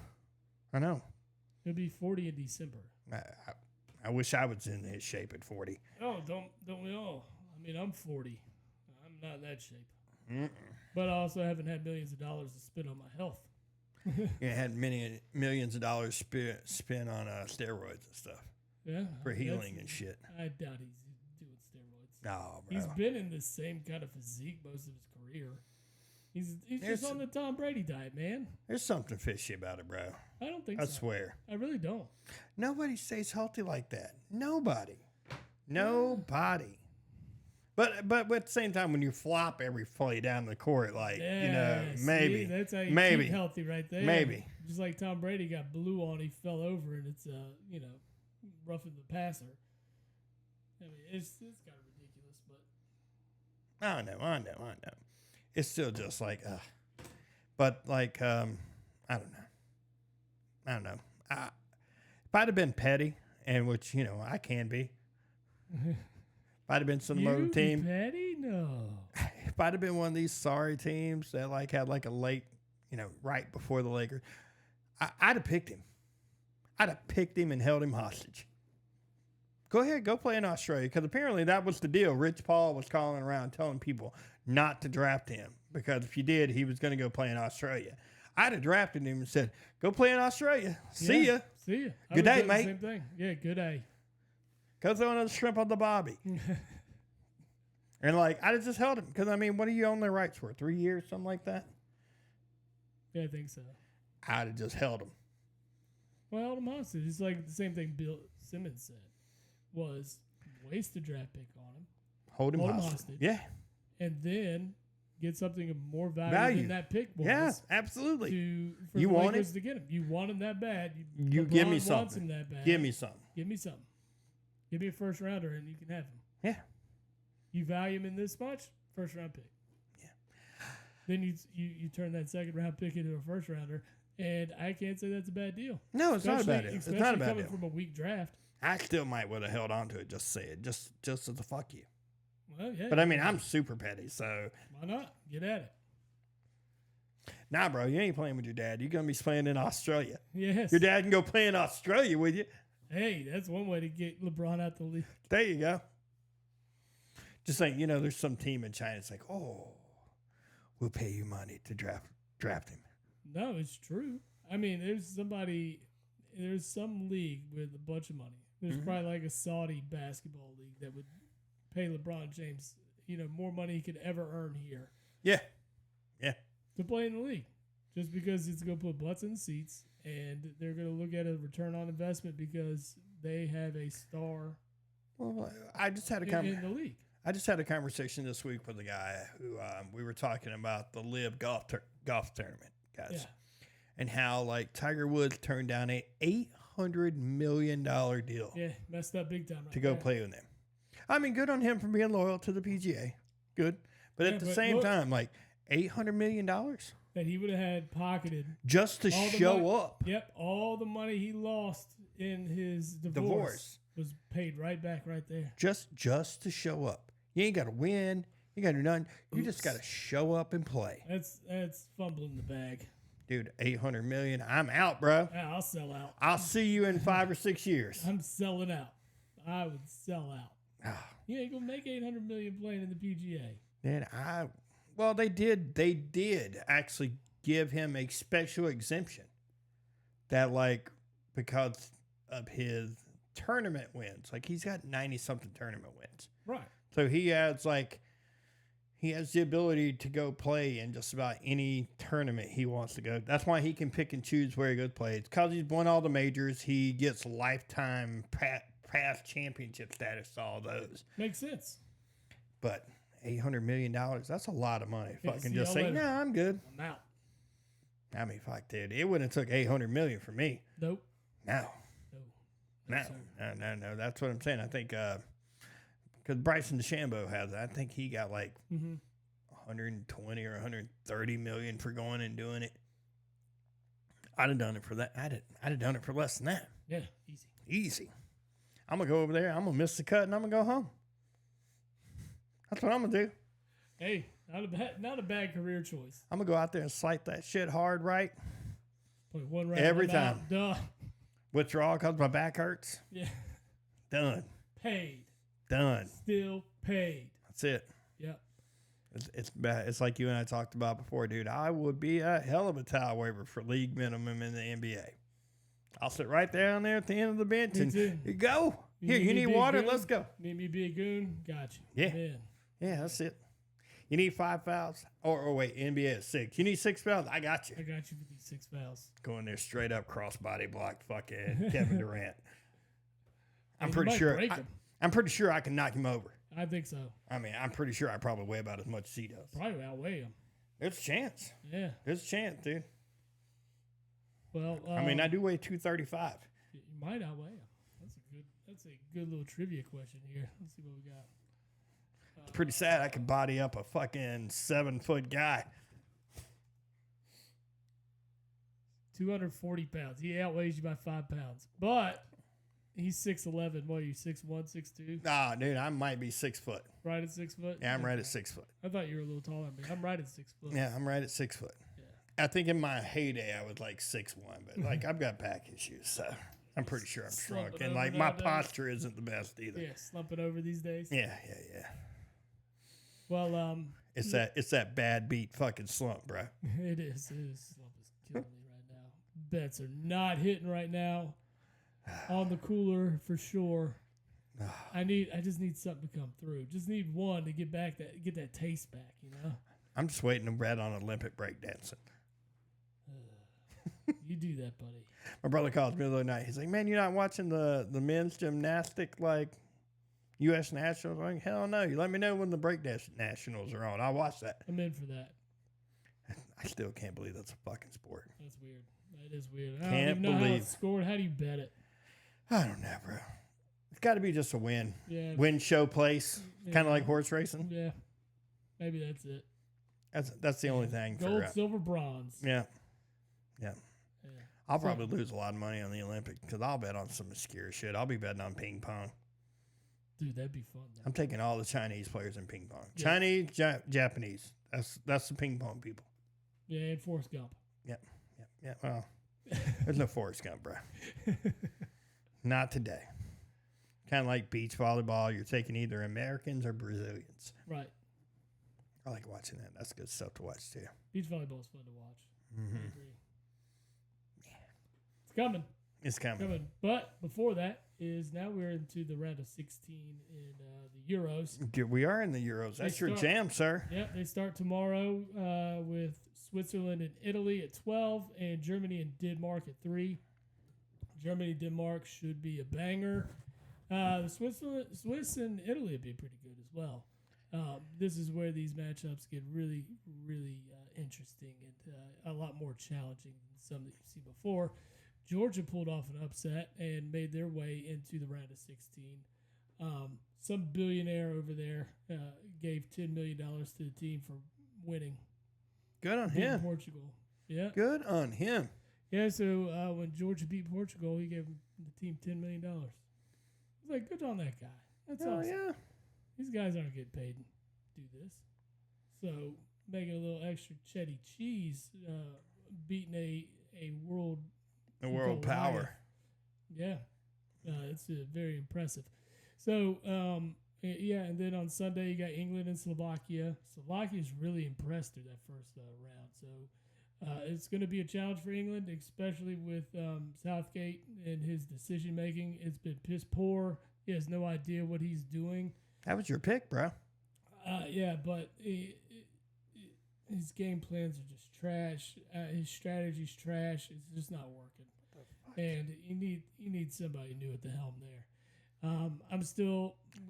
He'll be 40 in December. I wish I was in his shape at 40. Oh, don't we all? I mean, I'm 40. I'm not in that shape. Mm-mm. But I also haven't had millions of dollars to spend on my health. You had millions of dollars spent on steroids and stuff. Yeah. For healing and shit. I doubt he's doing steroids. No, bro. He's been in the same kind of physique most of his career. He's just on the Tom Brady diet, man. There's something fishy about it, bro. I don't think so. I swear. I really don't. Nobody stays healthy like that. Nobody. But at the same time, when you flop every play down the court, like, maybe. That's how you keep healthy right there. Maybe. Just like Tom Brady got blue on, he fell over, and it's, roughing the passer. I mean, it's kind of ridiculous, but. I know. It's still just like, but like, I don't know. If I'd have been petty, and which, I can be. If I'd have been some other team. Petty? No. If I'd have been one of these sorry teams that like had like a late, right before the Lakers, I'd have picked him. I'd have picked him and held him hostage. Go ahead, go play in Australia, because apparently that was the deal. Rich Paul was calling around telling people not to draft him, because if you did, he was going to go play in Australia. I'd have drafted him and said, go play in Australia. See ya. Good day, mate. Same thing. Yeah, good day. Go throw another shrimp on the bobby. And like, I'd have just held him, because I mean, what do you own their rights for? 3 years, something like that? Yeah, I think so. I'd have just held him. Well, held him hostage. It's like the same thing Bill Simmons said. Was waste a draft pick on him. Hold him hostage. Yeah. And then get something of more value than that pick was. Yeah, absolutely. For you the want Lakers to get him. You want him that bad. You give me something. Wants him that bad. Give me something. Give me something. Give me a first rounder and you can have him. Yeah. You value him in this much, first round pick. Yeah. Then you turn that second round pick into a first rounder, and I can't say that's a bad deal. No, it's not a bad deal. It's not a bad coming deal. from a weak draft. I still might would have held on to it. Just to say it, just as a fuck you. Well, yeah. But I mean, I'm super petty, so why not get at it? Nah, bro, you ain't playing with your dad. You're gonna be playing in Australia. Yes. Your dad can go play in Australia with you. Hey, that's one way to get LeBron out the league. There you go. Just like, there's some team in China. It's like, oh, we'll pay you money to draft him. No, it's true. I mean, there's some league with a bunch of money. There's probably like a Saudi basketball league that would pay LeBron James, more money he could ever earn here. Yeah. Yeah. To play in the league. Just because it's going to put butts in seats and they're going to look at a return on investment because they have a star Well, I just had in the league. I just had a conversation this week with a guy who we were talking about the Live golf tournament, guys. Yeah. And how, like, Tiger Woods turned down a $800 million deal Yeah, messed up big time. Right to go there. play with them. I mean, good on him for being loyal to the PGA. Good. But at the same time, like, $800 million? That he would have had pocketed. Just to show up. Yep. All the money he lost in his divorce was paid right back right there. Just to show up. You ain't got to win. You got to do nothing. You just got to show up and play. That's fumbling the bag. Dude, $800 million. I'm out, bro. Yeah, I'll sell out. I'll see you in 5 or 6 years. I'm selling out. I would sell out. Ah. You ain't gonna make $800 million playing in the PGA. Man, they did actually give him a special exemption that, like, because of his tournament wins, like, he's got 90-something tournament wins. Right. So he has the ability to go play in just about any tournament he wants to go. That's why he can pick and choose where he goes play. It's because he's won all the majors. He gets lifetime past championship status to all those. Makes sense. But $800 million, that's a lot of money. If I can just say, later. no, I'm good. I'm out. I mean, fuck, dude. It wouldn't have took $800 million for me. Nope. No. No. No. That's what I'm saying. I think because Bryson DeChambeau has it. I think he got like 120 or 130 million for going and doing it. I'd have done it for that. I'd have done it for less than that. Yeah, Easy. I'm gonna go over there. I'm gonna miss the cut, and I'm gonna go home. That's what I'm gonna do. Hey, not a bad career choice. I'm gonna go out there and slice that shit hard, right? Put one right every time. Done. Withdrawal because my back hurts. Yeah. Done. Paid. Done. Still paid. That's it. Yep. It's bad. It's like you and I talked about before, dude. I would be a hell of a towel waiver for league minimum in the NBA. I'll sit right down there at the end of the bench and here you go. Here, you need water? Let's go. Need me to be a goon? Got you. Yeah. Yeah, that's it. You need 5 fouls? Or wait, NBA is 6. You need 6 fouls? I got you. I got you for these 6 fouls. Going there straight up crossbody block fucking Kevin Durant. I'm You pretty might sure. break him. I'm pretty sure I can knock him over. I think so. I mean, I'm pretty sure I probably weigh about as much as he does. Probably outweigh him. There's a chance. Yeah. There's a chance, dude. Well, I mean, I do weigh 235. You might outweigh him. That's a good little trivia question here. Let's see what we got. It's pretty sad. I could body up a fucking 7-foot guy. 240 pounds. He outweighs you by 5 pounds. But he's 6'11". What are you, 6'1", 6'2"? Nah, dude, I might be 6 foot. Right at 6 foot? Yeah, I'm right at 6 foot. I thought you were a little taller than me. I'm right at 6 foot. Yeah, I'm right at 6 foot. Yeah. I think in my heyday I was like 6'1", but like I've got back issues, so I'm pretty sure I'm shrunk. Slumping And over like my nowadays. posture isn't the best either. Yeah, slumping over these days. Yeah. Well, It's that bad beat fucking slump, bro. it is. Slump is killing me right now. Bets are not hitting right now. On the cooler for sure. I just need something to come through. Just need one to get that taste back, you know? I'm just waiting to bet on Olympic breakdancing. You do that, buddy. My brother called me the other night. He's like, man, you're not watching the men's gymnastic, like, U.S. Nationals? I'm like, hell no. You let me know when the breakdance nationals are on. I'll watch that. I'm in for that. I still can't believe that's a fucking sport. That's weird. That is weird. I don't Can't even know how believe. it's scored. How do you bet it? I don't know, bro. It's got to be just a win. Yeah. Win, show, place. Yeah. Kind of like horse racing. Yeah. Maybe that's it. That's the only thing. Gold, silver, bronze. Yeah. I'll So- probably lose a lot of money on the Olympics because I'll bet on some obscure shit. I'll be betting on ping pong. Dude, that'd be fun. Though. I'm taking all the Chinese players in ping pong. Yeah. Chinese, Japanese. That's the ping pong people. Yeah, and Forrest Gump. Yeah. Well, there's no Forrest Gump, bro. Not today. Kind of like beach volleyball. You're taking either Americans or Brazilians. Right. I like watching that. That's good stuff to watch too. Beach volleyball is fun to watch. Mm-hmm. I agree. It's coming. It's coming. But before that is now we're into the round of 16 in the Euros. We are in the Euros. That's your jam, sir. Yep, they start tomorrow with Switzerland and Italy at 12 and Germany and Denmark at 3. Germany-Denmark should be a banger. The Swiss and Italy would be pretty good as well. This is where these matchups get really, really interesting and a lot more challenging than some that you've seen before. Georgia pulled off an upset and made their way into the round of 16. Some billionaire over there gave $10 million to the team for winning. Good on him. Portugal. Yeah. Good on him. Yeah, so when Georgia beat Portugal, he gave the team $10 million. I was like, good on that guy. That's awesome. Yeah. These guys aren't getting paid to do this. So making a little extra cheddar cheese, beating a world power. Yeah. It's very impressive. So, yeah, and then on Sunday you got England and Slovakia. Slovakia's really impressed through that first round. So it's going to be a challenge for England, especially with Southgate and his decision making. It's been piss poor. He has no idea what he's doing. That was your pick, bro. Yeah, but his game plans are just trash. His strategy's trash. It's just not working. And you need somebody new at the helm there.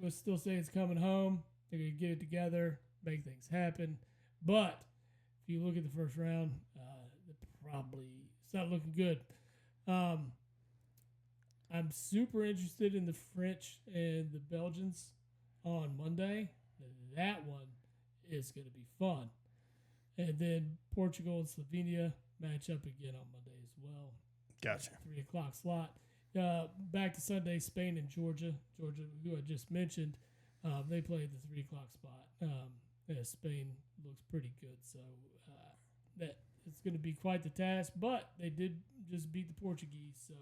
We'll still say it's coming home. They're gonna get it together, make things happen. But if you look at the first round, it's not looking good. I'm super interested in the French and the Belgians on Monday. That one is going to be fun. And then Portugal and Slovenia match up again on Monday as well. Gotcha. 3 o'clock slot. Back to Sunday, Spain and Georgia. Georgia, who I just mentioned, they played the 3 o'clock spot. Spain looks pretty good, so that it's going to be quite the task. But they did just beat the Portuguese, so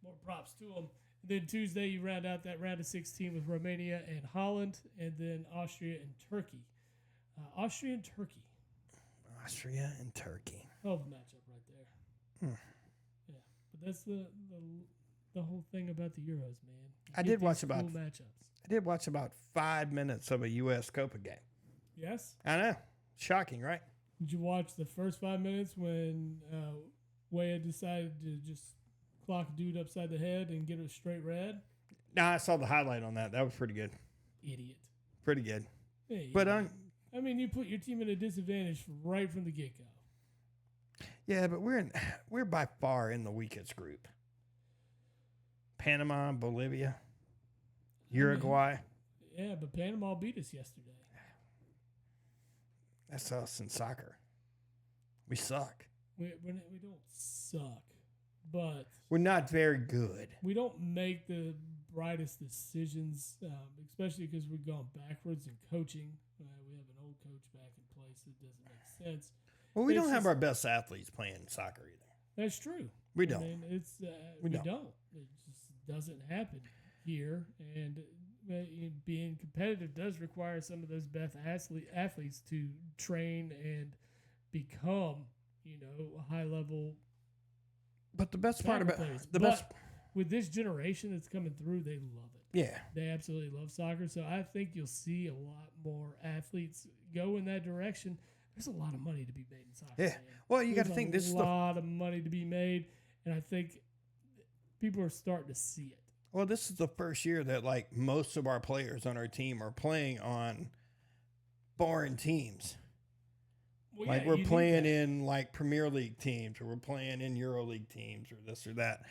more props to them. Then Tuesday, you round out that round of 16 with Romania and Holland, and then Austria and Turkey. Austria and Turkey. Austria and Turkey. Hell of a matchup right there. Yeah, but that's the whole thing about the Euros, man. I did watch about matchups. I did watch about 5 minutes of a U.S. Copa game. Yes? I know. Shocking, right? Did you watch the first 5 minutes when Weah decided to just clock a dude upside the head and get a straight red? Nah, I saw the highlight on that. That was pretty good. Idiot. Pretty good. Hey, but you put your team at a disadvantage right from the get-go. Yeah, but we're by far in the weakest group. Panama, Bolivia, Uruguay. Yeah, but Panama beat us yesterday. That's us in soccer. We suck. We don't suck, but we're not very good. We don't make the brightest decisions, especially because we've gone backwards in coaching. We have an old coach back in place that doesn't make sense. Well, we don't have our best athletes playing soccer either. That's true. We don't. We don't. It just doesn't happen here, and being competitive does require some of those best athletes to train and become, high level. But the best part about with this generation that's coming through, they love it. Yeah, they absolutely love soccer. So I think you'll see a lot more athletes go in that direction. There's a lot of money to be made in soccer. Yeah, man. well, you got to think this is a lot of money to be made, and I think people are starting to see it. Well, this is the first year that most of our players on our team are playing on foreign teams. Well, we're playing in Premier League teams, or we're playing in Euro League teams, or this or that.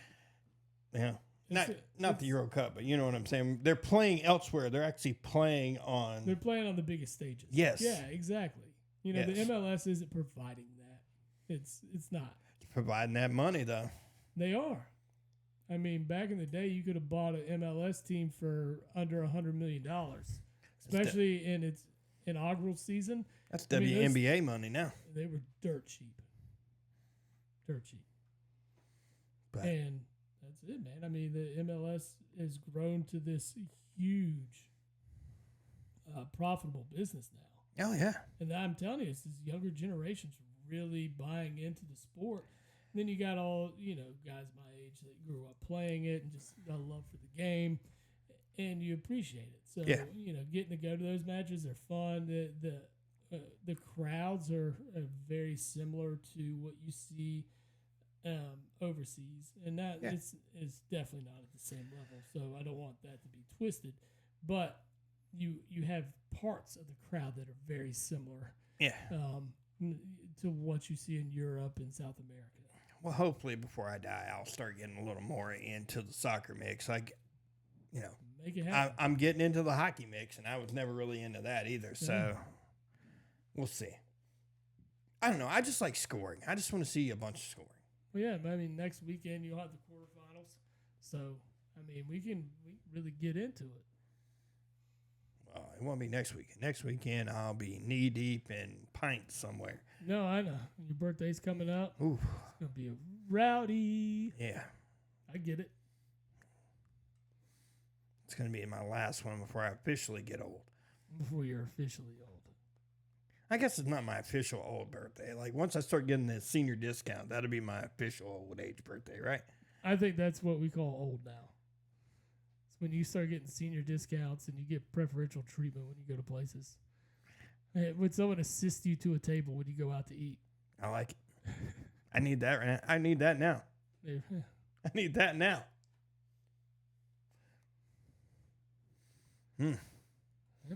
Yeah, not the Euro Cup, but you know what I'm saying. They're playing elsewhere. They're actually playing on. They're playing on the biggest stages. Yes. Yeah, exactly. You know, Yes. the MLS isn't providing that. It's not. It's providing that money, though. They are. I mean, back in the day, you could have bought an MLS team for under $100 million, especially in its inaugural season. That's I mean, WNBA money now. They were dirt cheap. Dirt cheap. But And that's it, man. I mean, the MLS has grown to this huge, profitable business now. oh yeah, And I'm telling you, it's this younger generation's really buying into the sport. And then you got all, you know, guys my age that grew up playing it and just got a love for the game, and you appreciate it. So, Yeah. you know, getting to go to those matches are fun. The crowds are very similar to what you see overseas, and that Yeah. it's definitely not at the same level. So I don't want that to be twisted, but you have parts of the crowd that are very similar yeah. to what you see in Europe and South America. Well, hopefully before I die, I'll start getting a little more into the soccer mix. Like, you know, Make it happen. I'm getting into the hockey mix, and I was never really into that either. So we'll see. I don't know. I just like scoring. I just want to see a bunch of scoring. Well, yeah, but I mean, next weekend you'll have the quarterfinals, so I mean, we can really get into it. Well, it won't be next weekend. Next weekend, I'll be knee deep in pints somewhere. No, I know your birthday's coming up. Ooh, It's gonna be a rowdy. yeah. I get it. It's going to be my last one before I officially get old. Before you're officially old. I guess it's not my official old birthday. Like, once I start getting the senior discount, that'll be my official old age birthday, right? I think that's what we call old now. It's when you start getting senior discounts and you get preferential treatment when you go to places. When someone assists you to a table when you go out to eat. I like it. I need that right now. I need that now. I need that now. Yeah,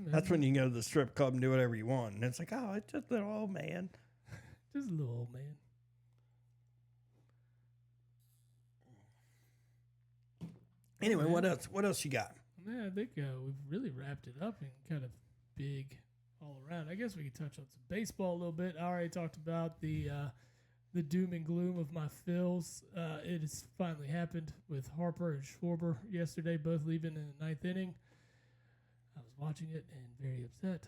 That's when you can go to the strip club and do whatever you want. And it's like, oh, it's just a little old man. Just a little old man. Anyway, what else? What else you got? Man, I think we've really wrapped it up and kind of big all around. I guess we could touch on some baseball a little bit. I already talked about the doom and gloom of my Phils. It has finally happened with Harper and Schwarber yesterday, both leaving in the ninth inning. I was watching it and very upset.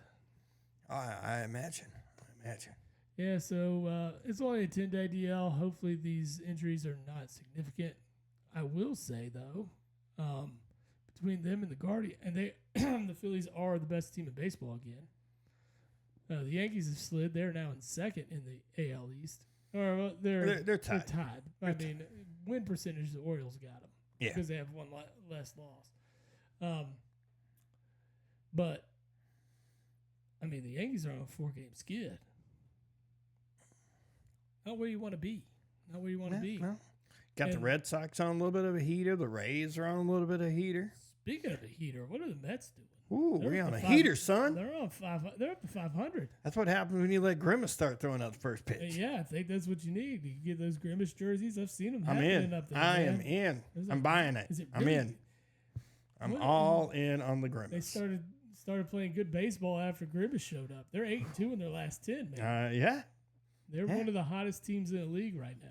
I imagine. Yeah, so it's only a 10-day DL. Hopefully these injuries are not significant. I will say, though, between them and the Guardian, and the Phillies are the best team in baseball again. The Yankees have slid. They're now in second in the AL East. Or They're tied. I mean, win percentage, the Orioles got them. Yeah. Because they have one less loss. But, I mean, the Yankees are on a 4-game skid. Not where you want to be. Not where you want to be. Well, got the Red Sox on a little bit of a heater. The Rays are on a little bit of a heater. Speaking of a heater, what are the Mets doing? Ooh, They're we're up on to a five- heater, son. They're on 5. They're up to 500. That's what happens when you let Grimace start throwing out the first pitch. Yeah, I think that's what you need. You get those Grimace jerseys. I've seen them. I'm happening in. Up there, I man. am in. Is I'm it- buying it. is it I'm really- in. I'm What- all in on the They Grimace. started playing good baseball after Grimace showed up. They're 8-2 in their last 10, man. Yeah. They're one of the hottest teams in the league right now.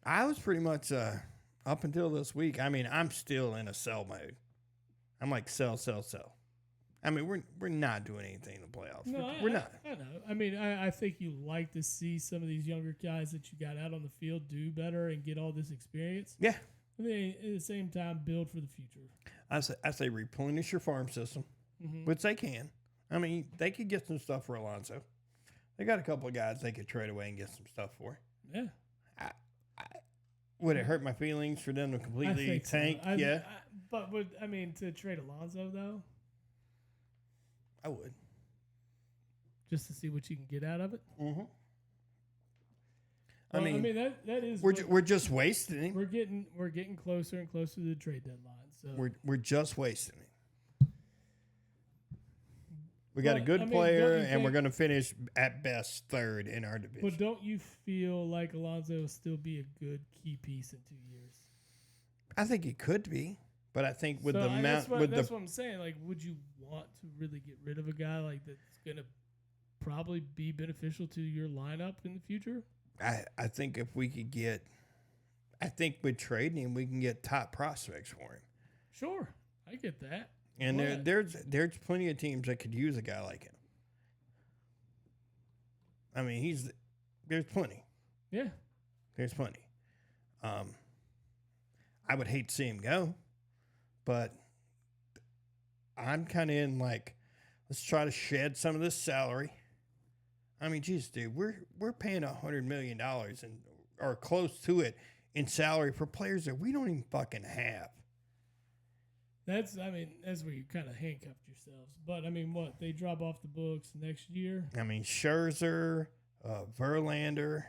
I was pretty much up until this week. I mean, I'm still in a sell mode. I'm like sell. I mean, we're not doing anything in the playoffs. No, we're not. I know. I mean, I think you like to see some of these younger guys that you got out on the field do better and get all this experience. Yeah. But then at the same time, build for the future. I say replenish your farm system, Mm-hmm. which they can. I mean, they could get some stuff for Alonso. They got a couple of guys they could trade away and get some stuff for. Yeah. Would it hurt my feelings for them to I completely think tank? so. Yeah, But to trade Alonso, though, I would. just to see what you can get out of it. Mm-hmm. Well, that is we're just wasting him. we're getting closer and closer to the trade deadline. So We're just wasting him. We got a But, good I mean, player, don't you and we're think- going to finish at best third in our division. But don't you feel like Alonso will still be a good key piece in 2 years? I think he could be, but I think with So the amount, that's what I'm saying. Like, would you want to really get rid of a guy like that's going to probably be beneficial to your lineup in the future. I think if we could get, I think with trading him, we can get top prospects for him. Sure, I get that. And there's plenty of teams that could use a guy like him. I mean, there's plenty. Yeah. There's plenty. I would hate to see him go, but I'm kind of in like, let's try to shed some of this salary. I mean, geez, dude, we're paying $100 million or close to it in salary for players that we don't even fucking have. That's where you kind of handcuffed yourselves. But, I mean, what? They drop off the books next year? I mean, Scherzer, Verlander.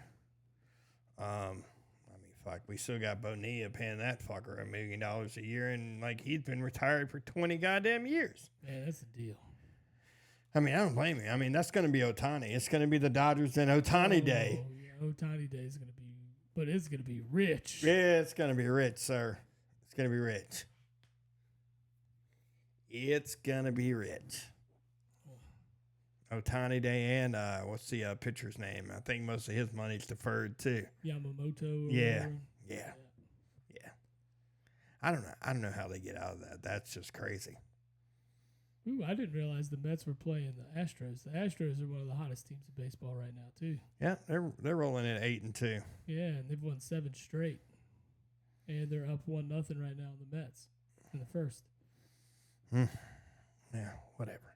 Fuck, we still got Bonilla paying that fucker $1 million a year, and, like, he's been retired for 20 goddamn years. Man, that's a deal. I mean, I don't blame you. I mean, that's going to be Ohtani. It's going to be the Dodgers and Ohtani Day. Yeah, Ohtani Day is going to be, but it's going to be rich. Yeah, it's going to be rich, sir. It's going to be rich. It's going to be rich. Ohtani Day and what's the pitcher's name? I think most of his money's deferred too. Yamamoto. Yeah. I don't know how they get out of that. That's just crazy. Ooh, I didn't realize the Mets were playing the Astros. The Astros are one of the hottest teams in baseball right now too. Yeah, they're rolling at 8-2. Yeah, and they've won 7 straight, and they're up 1-0 right now on the Mets in the first. Yeah, whatever.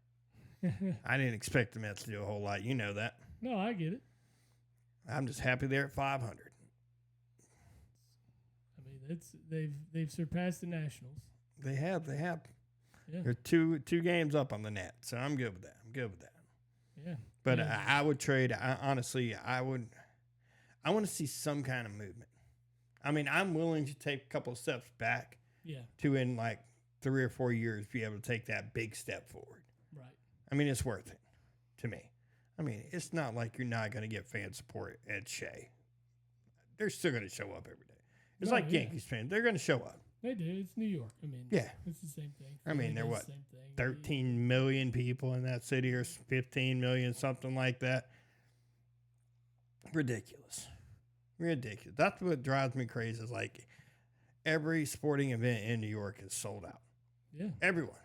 I didn't expect the Mets to do a whole lot. You know that. No, I get it. I'm just happy they're at 500. I mean, they've surpassed the Nationals. They have. Yeah. They're two games up on the net, so I'm good with that. Yeah. But yeah. I would trade. Honestly, I want to see some kind of movement. I mean, I'm willing to take a couple of steps back. Yeah. To in like 3 or 4 years be able to take that big step forward. Right. I mean, it's worth it to me. I mean, it's not like you're not going to get fan support at Shea. They're still going to show up every day. It's like Yankees fans. They're going to show up. They do. It's New York. I mean, yeah. It's the same thing. I mean, they're what? 13 million people in that city or 15 million, something like that. Ridiculous. That's what drives me crazy is like every sporting event in New York is sold out. Yeah. Everyone.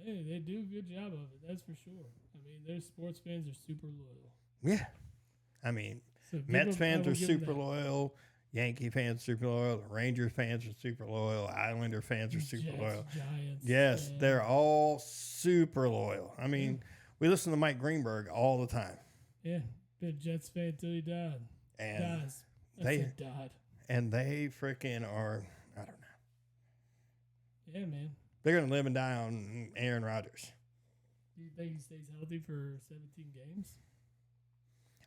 Hey, they do a good job of it. That's for sure. I mean, their sports fans are super loyal. Yeah. I mean, Mets fans are super loyal. Yankee fans are super loyal. The Rangers fans are super loyal. Islander fans are super loyal. Giants. Yes, they're all super loyal. I mean, we listen to Mike Greenberg all the time. Yeah, been Jets fan till he died. And died. And they freaking are, I don't know. Yeah, man. They're going to live and die on Aaron Rodgers. Do you think he stays healthy for 17 games?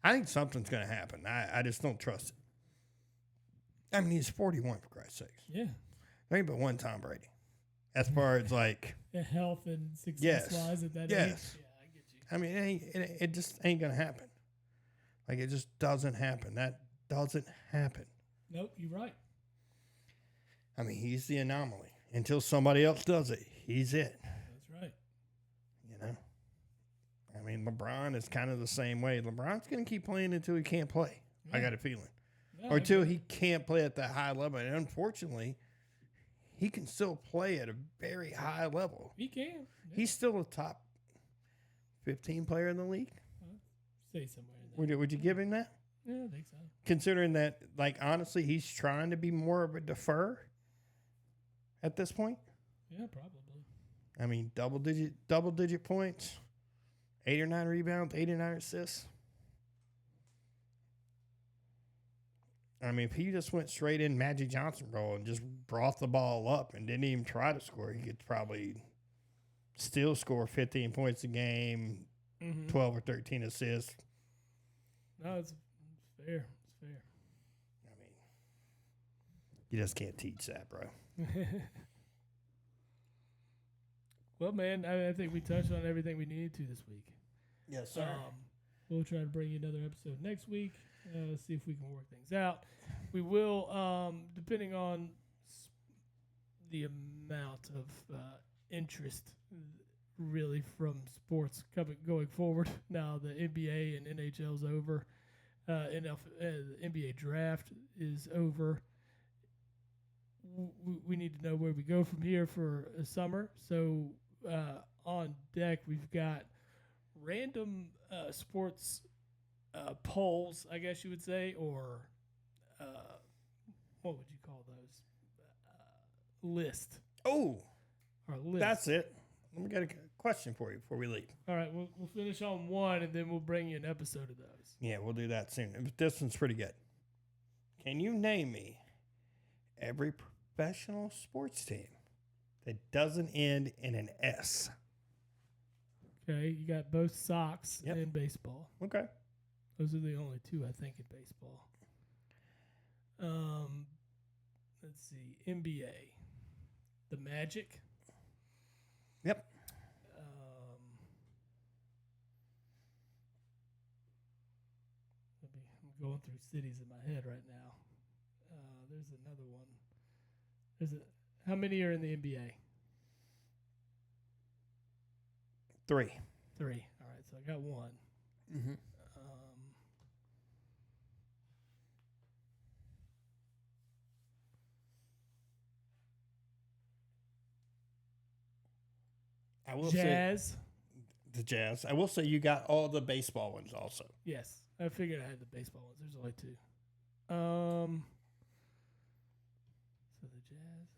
I think something's going to happen. I just don't trust it. I mean, he's 41, for Christ's sakes. Yeah. There ain't but one Tom Brady. As far as like... health and success-wise at that age. Yeah, I get you. I mean, it just ain't going to happen. Like, it just doesn't happen. That doesn't happen. Nope, you're right. I mean, he's the anomaly. Until somebody else does it, he's it. That's right. You know? I mean, LeBron is kind of the same way. LeBron's going to keep playing until he can't play. Yeah. I got a feeling. No, or until he can't play at that high level. And unfortunately, he can still play at a very high level. He can. Yeah. He's still a top 15 player in the league. Stay somewhere in there. Would you give him that? Yeah, I think so. Considering that, like, honestly, he's trying to be more of a defer at this point. Yeah, probably. I mean, double digit points, 8 or 9 rebounds, 8 or 9 assists. I mean, if he just went straight in Magic Johnson role and just brought the ball up and didn't even try to score, he could probably still score 15 points a game, 12 or 13 assists. No, it's fair. It's fair. I mean, you just can't teach that, bro. Well, man, I think we touched on everything we needed to this week. Yes, sir. We'll try to bring you another episode next week. See if we can work things out. We will, depending on the amount of interest really from sports going forward. Now the NBA and NHL's over. The NBA draft is over. We need to know where we go from here for a summer. So on deck, we've got random sports polls, I guess you would say, or what would you call those? List. Oh, Our list. that's it. Let me get a question for you before we leave. All right, we'll finish on one, and then we'll bring you an episode of those. Yeah, we'll do that soon. This one's pretty good. Can you name me every professional sports team that doesn't end in an S? Okay, you got both Sox and baseball. Okay. Those are the only two, I think, in baseball. Let's see. NBA. The Magic. Yep. I'm going through cities in my head right now. There's another one. How many are in the NBA? 3. 3. All right, so I got one. Mm-hmm. I will Jazz. say the Jazz. I will say you got all the baseball ones also. Yes, I figured I had the baseball ones. There's only 2. So the Jazz.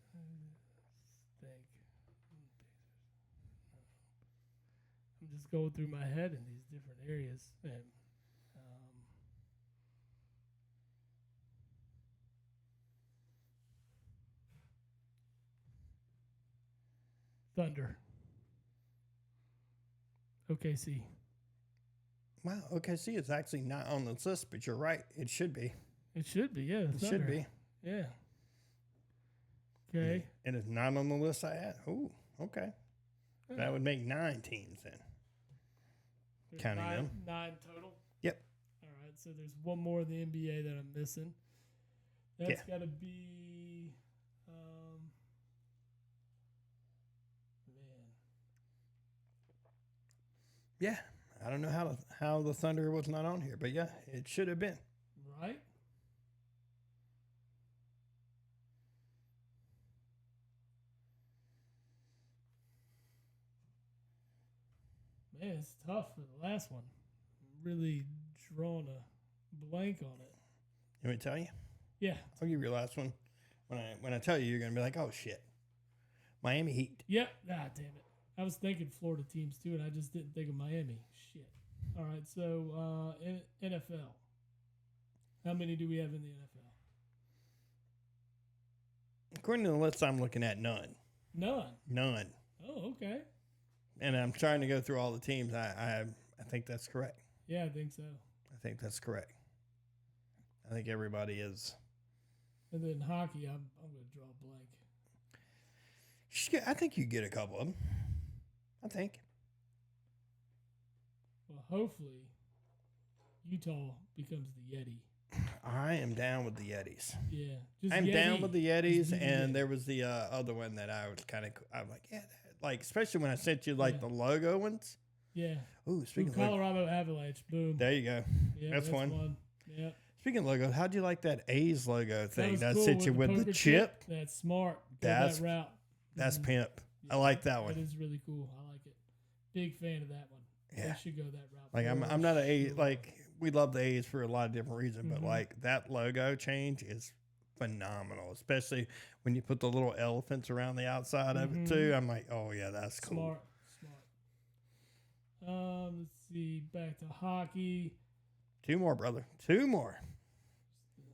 I'm just going through my head in these different areas, and Thunder. OKC. Wow, OKC is actually not on this list, but you're right. It should be. It should be, yeah. It should be. Yeah. Okay. And it's not on the list I had. Ooh, okay. Yeah. That would make 9 teams then. There's Counting them. 9 total? Yep. All right, so there's one more in the NBA that I'm missing. That's got to be, Yeah. I don't know how the Thunder was not on here, but yeah, it should have been. Right? Man, it's tough for the last one. I'm really drawing a blank on it. Let me tell you. Yeah. I'll give you your last one. When I tell you, you're gonna be like, "Oh shit, Miami Heat." Yep. Ah, damn it. I was thinking Florida teams too, and I just didn't think of Miami. Shit. All right. So NFL. How many do we have in the NFL? According to the list I'm looking at, none. None. Oh, okay. And I'm trying to go through all the teams. I think that's correct. Yeah, I think so. I think that's correct. I think everybody is. And then hockey, I'm going to draw a blank. I think you get a couple of them. I think. Well, hopefully, Utah becomes the Yeti. I am down with the Yetis. Yeah. I'm down with the Yetis, and there was the other one that I'm like, yeah, like, especially when I sent you, like, the logo ones. Yeah. Ooh, speaking of Colorado Avalanche, boom. There you go. Yeah, that's one. Yeah. Speaking of logos, how'd you like that A's logo thing? That Cool sent you with the chip. That's smart. That's that route. That's pimp. Yeah, I like that one. That is really cool. I like it. Big fan of that one. Yeah. They should go that route. Like I'm not an A. Like, we love the A's for a lot of different reasons, but like that logo change is phenomenal, especially when you put the little elephants around the outside of it too. I'm like, oh yeah, that's cool. Smart. Let's see. Back to hockey. 2 more, brother. 2 more. Man,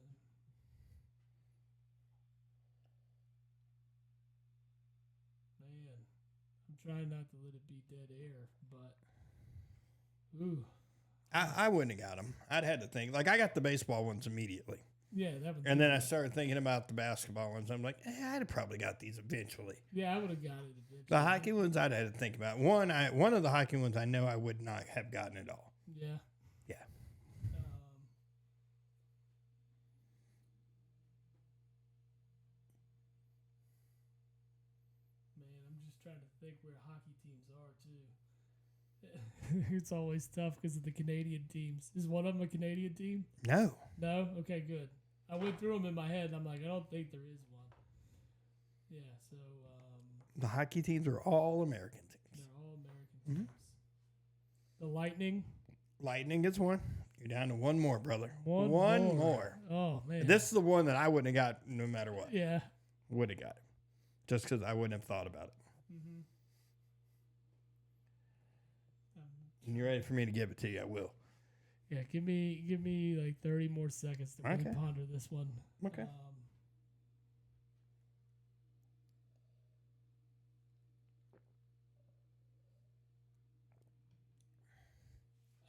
I'm trying not to let it be dead air, but ooh. I wouldn't have got them. I'd had to think. Like, I got the baseball ones immediately. Yeah, that would. And then I started thinking about the basketball ones. I'm like, I'd have probably got these eventually. Yeah, I would have got it eventually. The hockey ones, I'd had to think about. One of the hockey ones, I know I would not have gotten at all. Yeah. Yeah. Man, I'm just trying to think where hockey teams are, too. It's always tough because of the Canadian teams. Is one of them a Canadian team? No. No? Okay, good. I went through them in my head, and I'm like, I don't think there is one. Yeah, so... The hockey teams are all American teams. they're all American teams. The Lightning. Lightning gets one. You're down to one more, brother. One more. Oh, man. This is the one that I wouldn't have got no matter what. Yeah. Would have got it. Just because I wouldn't have thought about it. And you're ready for me to give it to you, I will. Yeah, give me like 30 more seconds to really ponder this one. Okay.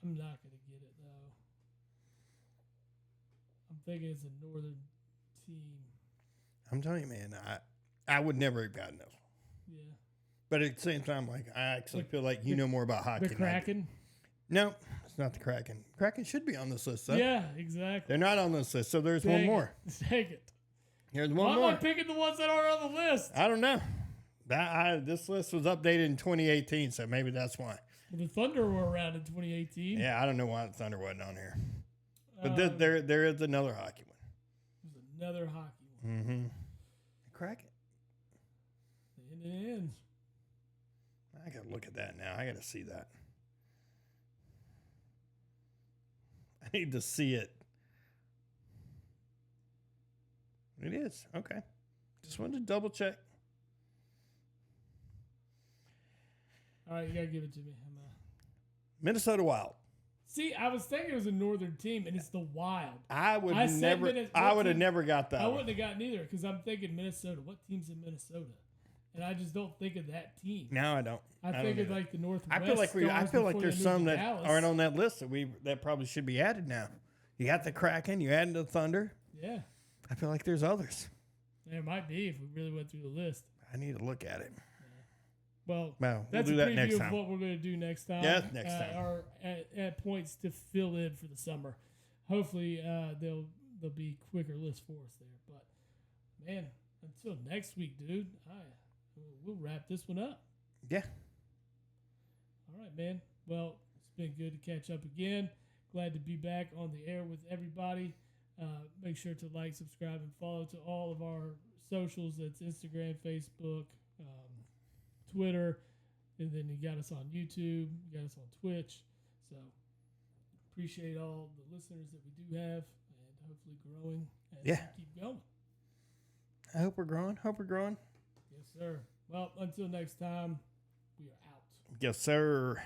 I'm not going to get it, though. I'm thinking it's a northern team. I'm telling you, man, I would never have gotten this. Yeah. But at the same time, like, I actually feel like you know more about hockey. The Kraken? No, it's not the Kraken. Kraken should be on this list, though. Yeah, exactly. They're not on this list, so there's one more. Take it. Here's one Why more. am I picking the ones that are on the list? I don't know. This list was updated in 2018, so maybe that's why. Well, the Thunder were around in 2018. Yeah, I don't know why the Thunder wasn't on here. But there is another hockey one. There's another hockey one. Mm-hmm. Kraken. The Indians. I got to look at that now. I got to see that. I need to see it. It is. Okay. Just wanted to double check. All right, you got to give it to me. Minnesota Wild. See, I was thinking it was a northern team, and it's the Wild. I would have never got that. I wouldn't have gotten either because I'm thinking Minnesota. What team's in Minnesota? And I just don't think of that team. No, I don't. I think of like the Northwest. I feel like there's some that Dallas. aren't on that list that probably should be added now. You got the Kraken. You added the Thunder. Yeah. I feel like there's others. There might be if we really went through the list. I need to look at it. Well, we'll that's do a that preview next of time. what we're going to do next time. Yeah, next time. Or at points to fill in for the summer. Hopefully, there'll be quicker lists for us there. But man, until next week, dude, we'll wrap this one up. Yeah. All right, man. Well, it's been good to catch up again. Glad to be back on the air with everybody. Make sure to like, subscribe, and follow to all of our socials. That's Instagram, Facebook, Twitter, and then you got us on YouTube, you got us on Twitch. So appreciate all the listeners that we do have, and hopefully growing as we keep going. I hope we're growing. Yes, sir. Well, until next time, we are out. Yes, sir.